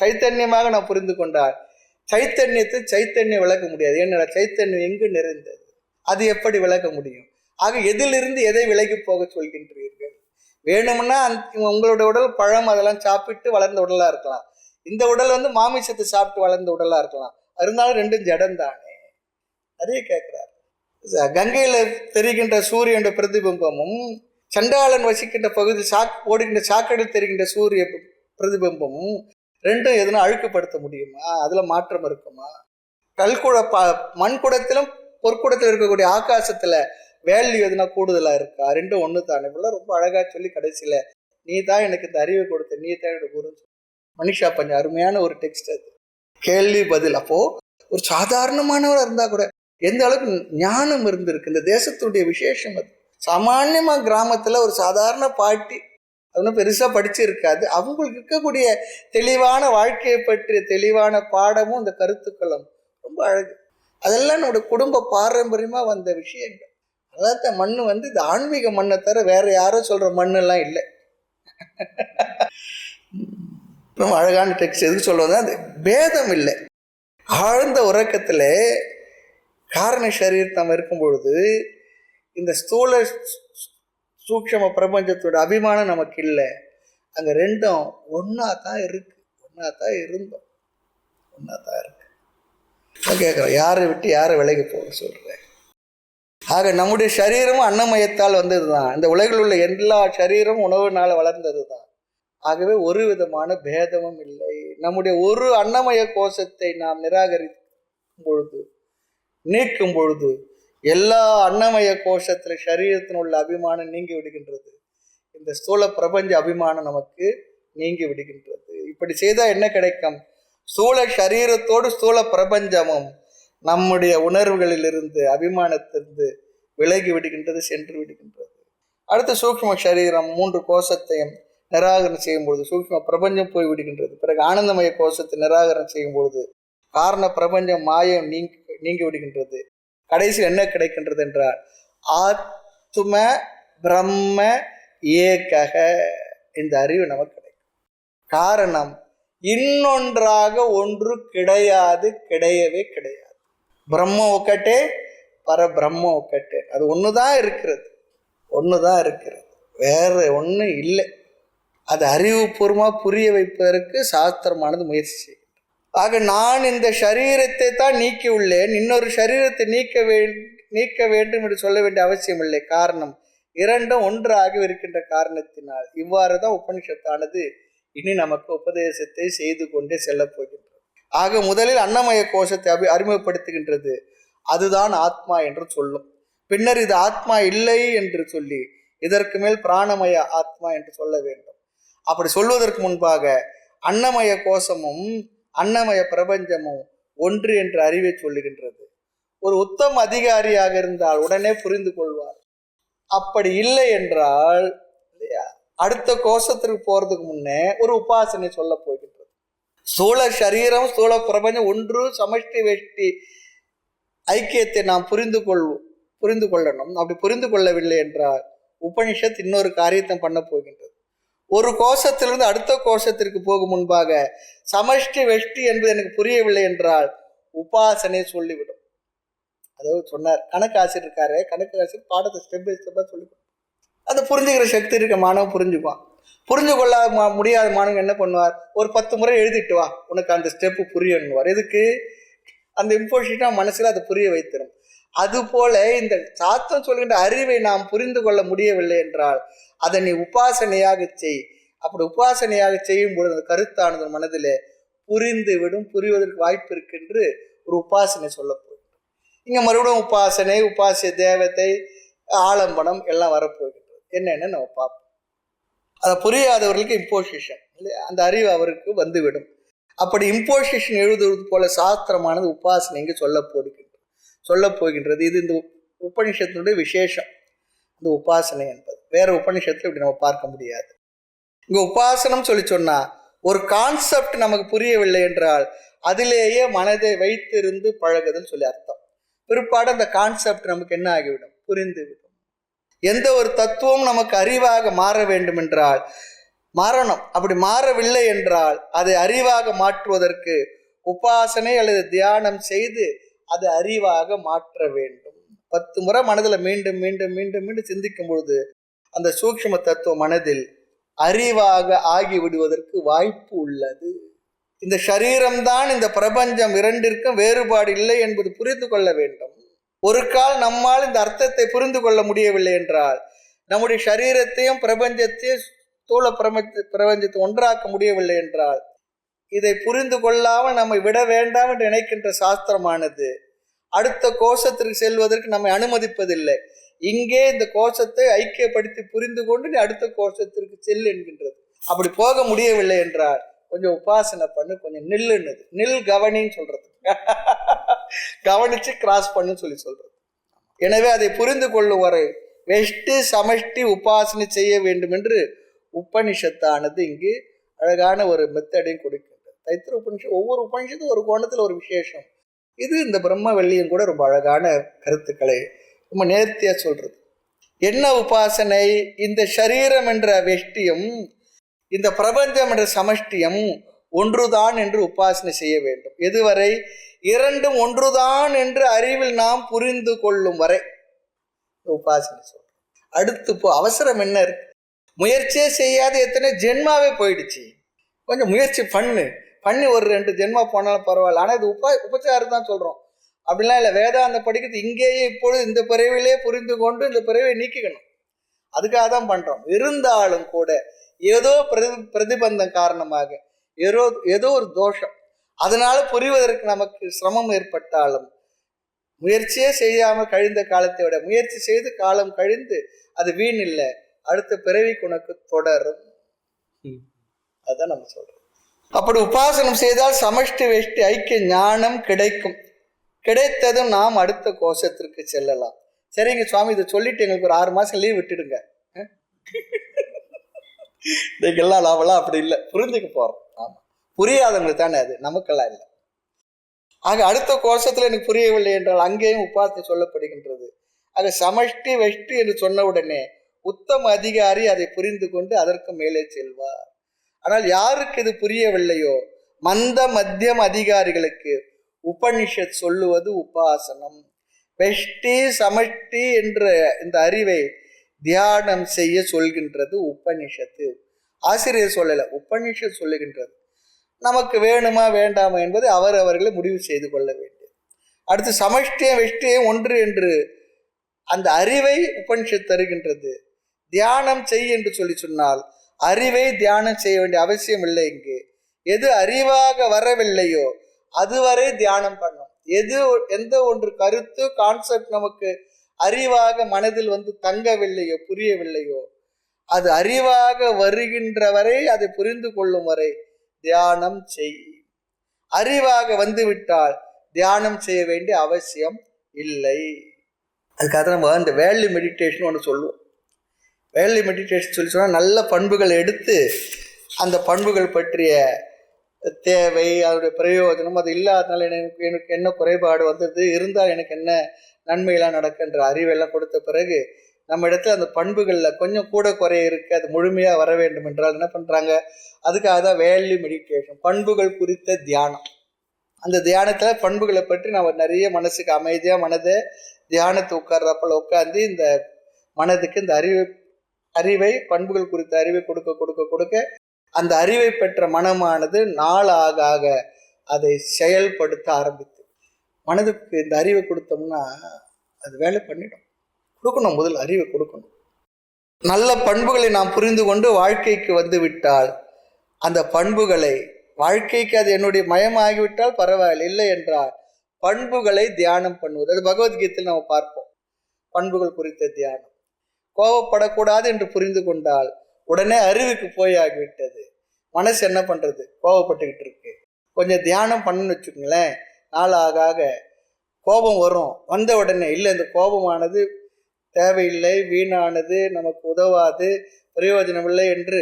Speaker 1: சைத்தன்யமாக நான் புரிந்து கொண்டால் சைத்தன்யம் விளக்க முடியாது. ஏன்னா சைத்தன்யம் எங்கு நிறைந்தது, அது எப்படி விளக்க முடியும்? ஆக எதிலிருந்து எதை விலகி போக சொல்கின்றீர்கள்? வேணும்னா உங்களோட உடல் பழம் அதெல்லாம் சாப்பிட்டு வளர்ந்த உடலா இருக்கலாம், இந்த உடல் மாமிசத்தை சாப்பிட்டு வளர்ந்த உடலா இருக்கலாம், இருந்தாலும் ரெண்டும் ஜடம் தானே. நிறைய கேட்கிறார். கங்கையில தெரிகின்ற சூரியனுடைய பிரதிபிம்பமும் சண்டாளன் வசிக்கின்ற பகுதி ஓடுகின்ற சாக்கடையில் தெரிகின்ற சூரிய பிரதிபிம்பமும் ரெண்டும் எதுனா அழுக்குப்படுத்த முடியுமா? அதுல மாற்றம் இருக்குமா? மண்குடத்திலும் பொற்குடத்தில் இருக்கக்கூடிய ஆகாசத்துல வேல்யூ எதுனா கூடுதலா இருக்கா? ரெண்டும் ஒண்ணு தானே. இப்பெல்லாம் ரொம்ப அழகா சொல்லி கடைசியில நீ தான் எனக்கு இந்த அறிவை கொடுத்த, நீ தான் என்னோட குரு. மனிஷா பஞ்சம் அருமையான ஒரு டெக்ஸ்ட் அது. கேள்வி பதில். அப்போ ஒரு சாதாரணமானவராக இருந்தா கூட எந்த அளவுக்கு ஞானம் இருந்திருக்கு, இந்த தேசத்துடைய விசேஷம் அது. சாமான்யமா கிராமத்துல ஒரு சாதாரண பாட்டி, அது பெருசா படிச்சு இருக்காது, அவங்களுக்கு இருக்கக்கூடிய தெளிவான வாழ்க்கையை பற்றிய தெளிவான பாடமும் இந்த கருத்துக்களும் ரொம்ப அழகு. அதெல்லாம் நம்முடைய குடும்ப பாரம்பரியமா வந்த விஷயங்கள். அதாவது மண்ணு இது ஆன்மீக மண்ணை தவிர வேற யாரோ சொல்ற மண்ணெல்லாம் இல்லை. ரொம்ப அழகான டெக்ஸ்ட். எதுக்கு சொல்லுவது, அது பேதம் இல்லை. ஆழ்ந்த உறக்கத்துல காரண சரீரம் இருக்கும் பொழுது இந்த ஸ்தூல சூக்ஷ்ம பிரபஞ்சத்தோட அபிமானம் நமக்கு இல்லை. அங்க ரெண்டும் ஒன்னா தான் இருக்கு, ஒன்னா தான் இருந்தோம், ஒன்னா தான் இருக்கு. கேட்கிறோம், யாரை விட்டு யாரை விலகி போக சொல்றேன். ஆக நம்முடைய சரீரமும் அன்னமயத்தால் வந்ததுதான். இந்த உலகில் உள்ள எல்லா சரீரமும் உணவுனால வளர்ந்தது தான். ஆகவே ஒரு விதமான பேதமும் இல்லை. நம்முடைய ஒரு அன்னமய கோஷத்தை நாம் நிராகரிக்கும் பொழுது, நீக்கும் பொழுது, எல்லா அன்னமய கோஷத்துல சரீரத்தின் உள்ள அபிமானம் நீங்கி விடுகின்றது. இந்த ஸ்தூல பிரபஞ்ச அபிமானம் நமக்கு நீங்கி விடுகின்றது. இப்படி செய்தால் என்ன கிடைக்கும்? ஸ்தூல சரீரத்தோடு ஸ்தூல பிரபஞ்சமும் நம்முடைய உணர்வுகளிலிருந்து அபிமானத்திலிருந்து விலகி விடுகின்றது, சென்று விடுகின்றது. அடுத்து சூக்ஷ்ம சரீரம் 3 கோஷத்தையும் நிராகரணம் செய்யும் பொழுது சூக்ஷ்ம பிரபஞ்சம் போய் விடுகின்றது. பிறகு ஆனந்தமய கோஷத்தை நிராகரணம் செய்யும் பொழுது காரண பிரபஞ்சம் மாயம் நீங்கி விடுகின்றது. கடைசி என்ன கிடைக்கின்றது என்றால் ஆத்ம பிரம்ம ஏகக, இந்த அறிவு நமக்கு கிடைக்கும். காரணம், இன்னொன்றாக ஒன்று கிடையாது, கிடையவே கிடையாது. பிரம்ம ஒக்கட்டே பரபிரம்ம ஒக்கட்டே, அது ஒண்ணுதான் இருக்கிறது, ஒண்ணுதான் இருக்கிறது, வேற ஒண்ணு இல்லை. அது அறிவுபூர்வமா புரிய வைப்பதற்கு சாஸ்திரமானது முயற்சி செய்யும். ஆக நான் இந்த சரீரத்தை தான் நீக்கி உள்ளேன், இன்னொரு சரீரத்தை நீக்க வேண்டும் என்று சொல்ல வேண்டிய அவசியம் இல்லை. காரணம், இரண்டும் ஒன்றாக இருக்கின்ற காரணத்தினால். இவ்வாறு தான் உபனிஷத்தானது இனி நமக்கு உபதேசத்தை செய்து கொண்டே செல்ல போகின்றது. ஆக முதலில் அன்னமய கோஷத்தை அறிமுகப்படுத்துகின்றது. அதுதான் ஆத்மா என்று சொல்லும். பின்னர் இது ஆத்மா இல்லை என்று சொல்லி இதற்கு மேல் பிராணமய ஆத்மா என்று சொல்ல வேண்டும். அப்படி சொல்வதற்கு முன்பாக அன்னமய கோஷமும் அன்னமய பிரபஞ்சமும் ஒன்று என்ற அறிவை சொல்லுகின்றது. ஒரு உத்தம அதிகாரியாக இருந்தால் உடனே புரிந்து கொள்வார். அப்படி இல்லை என்றால் அடுத்த கோஷத்திற்கு போறதுக்கு முன்னே ஒரு உபாசனை சொல்ல போகின்றது. ஸ்தூல சரீரம் ஸ்தூல பிரபஞ்சம் ஒன்று, சமஷ்டி வெஷ்டி ஐக்கியத்தை நாம் புரிந்து கொள்ளணும். அப்படி புரிந்து கொள்ளவில்லை என்றால் உபனிஷத் இன்னொரு காரியத்தை பண்ண போகின்றது. ஒரு கோஷத்திலிருந்து அடுத்த கோஷத்திற்கு போகும் முன்பாக சமஷ்டி வெஷ்டி என்பது எனக்கு புரியவில்லை என்றால் உபாசனை சொல்லிவிடும். அதாவது சொன்னார் கணக்காசிரியர் இருக்காரு, கணக்காசிரியர் பாடத்தை ஸ்டெப் பை ஸ்டெப்பாக சொல்லிவிடும். அதை புரிஞ்சுக்கிற சக்தி இருக்க மாணவன் புரிஞ்சுக்குவான். புரிஞ்சு கொள்ள முடியாத மாணவன் என்ன பண்ணுவார், ஒரு 10 முறை எழுதிட்டு வா, உனக்கு அந்த ஸ்டெப்பு புரியணுவார். எதுக்கு? அந்த இம்போசிஷனாக மனசில் அதை புரிய வைத்திடும். அதுபோல இந்த சாஸ்திரம் சொல்கின்ற அறிவை நாம் புரிந்து கொள்ள முடியவில்லை என்றால் அதை நீ உபாசனையாக செய். அப்படி உபாசனையாக செய்யும் பொழுது அந்த கருத்தானது மனதில் புரிந்து விடும். புரிவதற்கு வாய்ப்பு இருக்கின்று ஒரு உபாசனை சொல்ல போகுது. இங்கே மறுபடியும் உபாசனை, உபாசிய தேவத்தை, ஆலம்பனம் எல்லாம் வரப்போகின்றது. என்னென்னு நம்ம பார்ப்போம். அதை புரியாதவர்களுக்கு இம்போசிஷன் இல்லையா, அந்த அறிவு அவருக்கு வந்துவிடும். அப்படி இம்போசிஷன் எழுதுவது போல சாஸ்திரமானது உபாசனை இங்கே சொல்ல போகின்றது. இது இந்த உபனிஷத்தினுடைய விசேஷம். இந்த உபாசனை என்பது வேற உபனிஷத்துல இப்படி நம்ம பார்க்க முடியாது. இங்க உபாசனம் சொன்னா ஒரு கான்செப்ட் நமக்கு புரியவில்லை என்றால் அதிலேயே மனதை வைத்திருந்து பழகுதல் சொல்லி அர்த்தம். பிற்பாடு அந்த கான்செப்ட் நமக்கு என்ன ஆகிவிடும், புரிந்துவிடும். எந்த ஒரு தத்துவம் நமக்கு அறிவாக மாற வேண்டும் என்றால் மாறணும். அப்படி மாறவில்லை என்றால் அதை அறிவாக மாற்றுவதற்கு உபாசனை அல்லது தியானம் செய்து அதை அறிவாக மாற்ற வேண்டும். 10 முறை மனதில் மீண்டும் மீண்டும் மீண்டும் மீண்டும் சிந்திக்கும் பொழுது அந்த சூக்ஷ்ம தத்துவ மனதில் அறிவாக ஆகி விடுவதற்கு வாய்ப்பு உள்ளது. இந்த சரீரம்தான் இந்த பிரபஞ்சம், இரண்டிற்கும் வேறுபாடு இல்லை என்பது புரிந்து கொள்ள வேண்டும். ஒரு கால் நம்மால் இந்த அர்த்தத்தை புரிந்து கொள்ள முடியவில்லை என்றால் நம்முடைய சரீரத்தையும் பிரபஞ்சத்தையும் ஸ்தூல பிரபஞ்சத்தை ஒன்றாக்க முடியவில்லை என்றால் இதை புரிந்து கொள்ளாமல் நம்மை விட வேண்டாம் என்று நினைக்கின்ற சாஸ்திரமானது அடுத்த கோஷத்திற்கு செல்வதற்கு நம்மை அனுமதிப்பதில்லை. இங்கே இந்த கோஷத்தை ஐக்கியப்படுத்தி புரிந்து கொண்டு நீ அடுத்த கோஷத்திற்கு செல் என்கின்றது. அப்படி போக முடியவில்லை என்றால் கொஞ்சம் உபாசனை பண்ணு, கொஞ்சம் நில்லுன்னுது. நில் கவனின்னு சொல்றது, கவனிச்சு கிராஸ் பண்ணுன்னு சொல்றது. எனவே அதை புரிந்து கொள்ளும் வரை வெஷ்டி சமஷ்டி உபாசனை செய்ய வேண்டும் என்று உபனிஷத்தானது இங்கு அழகான ஒரு மெத்தடையும் கொடுக்கின்றது. தைத்திர உபனிஷம் ஒவ்வொரு உபனிஷத்தும் ஒரு கோணத்தில் ஒரு விசேஷம். இது இந்த பிரம்ம வெள்ளியும் கூட ரொம்ப அழகான கருத்துக்களை ரொம்ப நேர்த்தியா சொல்றது. என்ன உபாசனை? இந்த சரீரம் என்ற வெஷ்டியும் இந்த பிரபஞ்சம் என்ற சமஷ்டியும் ஒன்றுதான் என்று உபாசனை செய்ய வேண்டும். எதுவரை? இரண்டும் ஒன்றுதான் என்று அறிவில் நாம் புரிந்து கொள்ளும் வரை உபாசனை சொல்றோம். அடுத்து இப்போ அவசரம் என்ன இருக்கு? முயற்சியே செய்யாத எத்தனை ஜென்மாவே போயிடுச்சு. கொஞ்சம் முயற்சி பண்ணி ஒரு 2 ஜென்மா போனாலும் பரவாயில்ல. ஆனால் இது உபச்சாரம் தான் சொல்கிறோம். அப்படிலாம் இல்லை. வேதாந்த படிக்கிறது இங்கேயே இப்பொழுது இந்த பிறவிலே புரிந்து கொண்டு இந்த பிறவியை நீக்கிக்கணும். அதுக்காக தான் பண்ணுறோம். இருந்தாலும் கூட ஏதோ பிரதிபந்தம் காரணமாக ஏதோ ஒரு தோஷம், அதனால புரிவதற்கு நமக்கு சிரமம் ஏற்பட்டாலும் முயற்சியே செய்யாமல் கழிந்த காலத்தை விட முயற்சி செய்து காலம் கழிந்து அது வீண் இல்லை, அடுத்த பிறவிக்கு உனக்கு தொடரும். அதான் நம்ம சொல்றோம். அப்படி உபாசனம் செய்தால் சமஷ்டி வெஷ்டி ஐக்கிய ஞானம் கிடைக்கும். கிடைத்ததும் நாம் அடுத்த கோஷத்திற்கு செல்லலாம். சரிங்க சுவாமி, இதை சொல்லிட்டு எங்களுக்கு ஒரு 6 மாசம் லீவ் விட்டுடுங்க. நீங்கெல்லாம் நாமெல்லாம் அப்படி இல்லை, புரிஞ்சுக்க போறோம். ஆமா, புரியாதவங்களுக்கு தானே அது, நமக்கெல்லாம் இல்லை. ஆக அடுத்த கோஷத்துல எனக்கு புரியவில்லை என்றால் அங்கேயும் உபாசனை சொல்லப்படுகின்றது. ஆக சமஷ்டி வெஷ்டி என்று சொன்ன உடனே உத்தம அதிகாரி அதை புரிந்து கொண்டு அதற்கு மேலே செல்வார். ஆனால் யாருக்கு இது புரியவில்லையோ, மந்த மத்தியம் அதிகாரிகளுக்கு உபனிஷத் சொல்லுவது உபாசனம். வெஷ்டி சமஷ்டி என்ற இந்த அறிவை தியானம் செய்ய சொல்கின்றது உபனிஷத்து. ஆசிரியர் சொல்லல, உபனிஷத் சொல்லுகின்றது. நமக்கு வேணுமா வேண்டாமா என்பது அவர்களை முடிவு செய்து கொள்ள வேண்டியது. அடுத்து சமஷ்டியம் வெஷ்டியம் ஒன்று என்று அந்த அறிவை உபனிஷத் தருகின்றது. தியானம் செய் என்று சொல்லி சொன்னால் அறிவை தியானம் செய்ய வேண்டிய அவசியம் இல்லை. இங்கு எது அறிவாக வரவில்லையோ அதுவரை தியானம் பண்ணும். எந்த ஒன்று கருத்து கான்செப்ட் நமக்கு அறிவாக மனதில் வந்து தங்கவில்லையோ புரியவில்லையோ அது அறிவாக வருகின்ற வரை, அதை புரிந்து கொள்ளும் வரை தியானம் செய். அறிவாக வந்துவிட்டால் தியானம் செய்ய வேண்டிய அவசியம் இல்லை. அதுக்காக நம்ம இந்த வேல்யூ மெடிடேஷன் ஒன்று சொல்லுவோம். வேல்யூ மெடிடேஷன் சொல்லி சொன்னால் நல்ல பண்புகள் எடுத்து அந்த பண்புகள் பற்றிய தேவை, அதோடைய பிரயோஜனம், அது இல்லாதனால எனக்கு என்ன குறைபாடு வந்தது, இருந்தால் எனக்கு என்ன நன்மையெல்லாம் நடக்கின்ற அறிவெல்லாம் கொடுத்த பிறகு நம்ம இடத்துல அந்த பண்புகளில் கொஞ்சம் கூட குறைய இருக்குது, அது முழுமையாக வர வேண்டும் என்றால் என்ன பண்ணுறாங்க, அதுக்காக தான் வேல்யூ மெடிடேஷன், பண்புகள் குறித்த தியானம். அந்த தியானத்தில் பண்புகளை பற்றி நம்ம நிறைய மனசுக்கு அமைதியாக மனதை தியானத்தை உட்கார்றப்பல உட்காந்து இந்த மனதுக்கு இந்த அறிவை பண்புகள் குறித்த அறிவை கொடுக்க கொடுக்க கொடுக்க அந்த அறிவை பெற்ற மனமானது நாளாக ஆக அதை செயல்படுத்த ஆரம்பித்து, மனதுக்கு இந்த அறிவை கொடுத்தோம்னா அது வேலை பண்ணிடும். கொடுக்கணும், முதல் அறிவை கொடுக்கணும். நல்ல பண்புகளை நாம் புரிந்து கொண்டு வாழ்க்கைக்கு வந்து விட்டால் அந்த பண்புகளை வாழ்க்கைக்கு அது என்னுடைய மயமாகிவிட்டால் பரவாயில்லை, இல்லை என்றால் பண்புகளை தியானம் பண்ணுவது. அது பகவத்கீதையில் நம்ம பார்ப்போம், பண்புகள் குறித்த தியானம். கோபப்படக்கூடாது என்று புரிந்து கொண்டால் உடனே அறிவுக்கு போய் ஆகிவிட்டது. மனசு என்ன பண்றது, கோபப்பட்டுக்கிட்டு இருக்கு, கொஞ்சம் தியானம் பண்ணுன்னு வச்சுக்கோங்களேன், நாளாக ஆக கோபம் வரும். வந்த உடனே இல்லை, இந்த கோபமானது தேவையில்லை, வீணானது, நமக்கு உதவாது, பிரயோஜனம் இல்லை என்று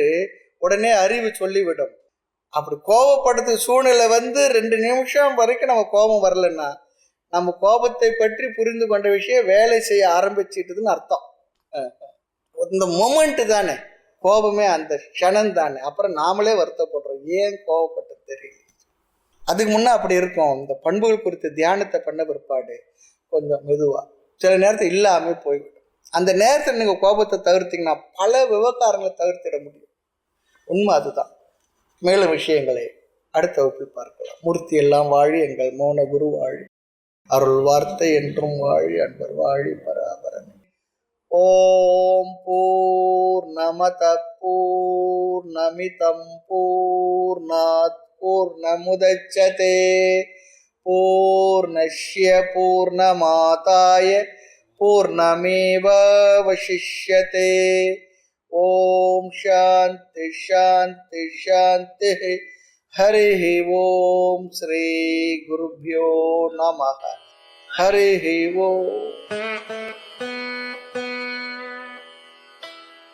Speaker 1: உடனே அறிவு சொல்லிவிடும். அப்படி கோபப்படுறதுக்கு சூழ்நிலை வந்து 2 நிமிஷம் வரைக்கும் நம்ம கோபம் வரலன்னா நம்ம கோபத்தை பற்றி புரிந்து கொண்ட விஷயம் வேலை செய்ய ஆரம்பிச்சிட்டுதுன்னு அர்த்தம். இந்த மொமெண்ட் தானே கோபமே, அந்த க்ஷணம் தானே. அப்புறம் நாமளே வருத்தப்படுறோம், ஏன் கோபப்பட்டு தெரியல. அதுக்கு முன்னே அப்படி இருக்கும். இந்த பண்புகள் குறித்த தியானத்தை பண்ண பிற்பாடு கொஞ்சம் மெதுவாக சில நேரத்தில் இல்லாமல் போய்விடும். அந்த நேரத்தில் நீங்கள் கோபத்தை தவிர்த்தீங்கன்னா பல விவகாரங்களை தவிர்த்திட முடியும். உண்மை அதுதான். மேலும் விஷயங்களை அடுத்த வகுப்பில் பார்க்கலாம். மூர்த்தி எல்லாம் வாழி, எங்கள் மௌன குரு வாழி, அருள் வார்த்தை என்றும் வாழி, அன்பர் வாழி, பராபரமே. ஓம் பூர்ணமத பூர்ணமிதம் பூர்ணாத் பூர்ணமுதச்யதே பூர்ணஸ்ய பூர்ணமாதாய பூர்ணமேவாவசிஷ்யதே. ஓம் சாந்தி சாந்தி சாந்தி. ஹரி ஓம். ஸ்ரீ குருப்யோ நமः. ஹரி ஓம்.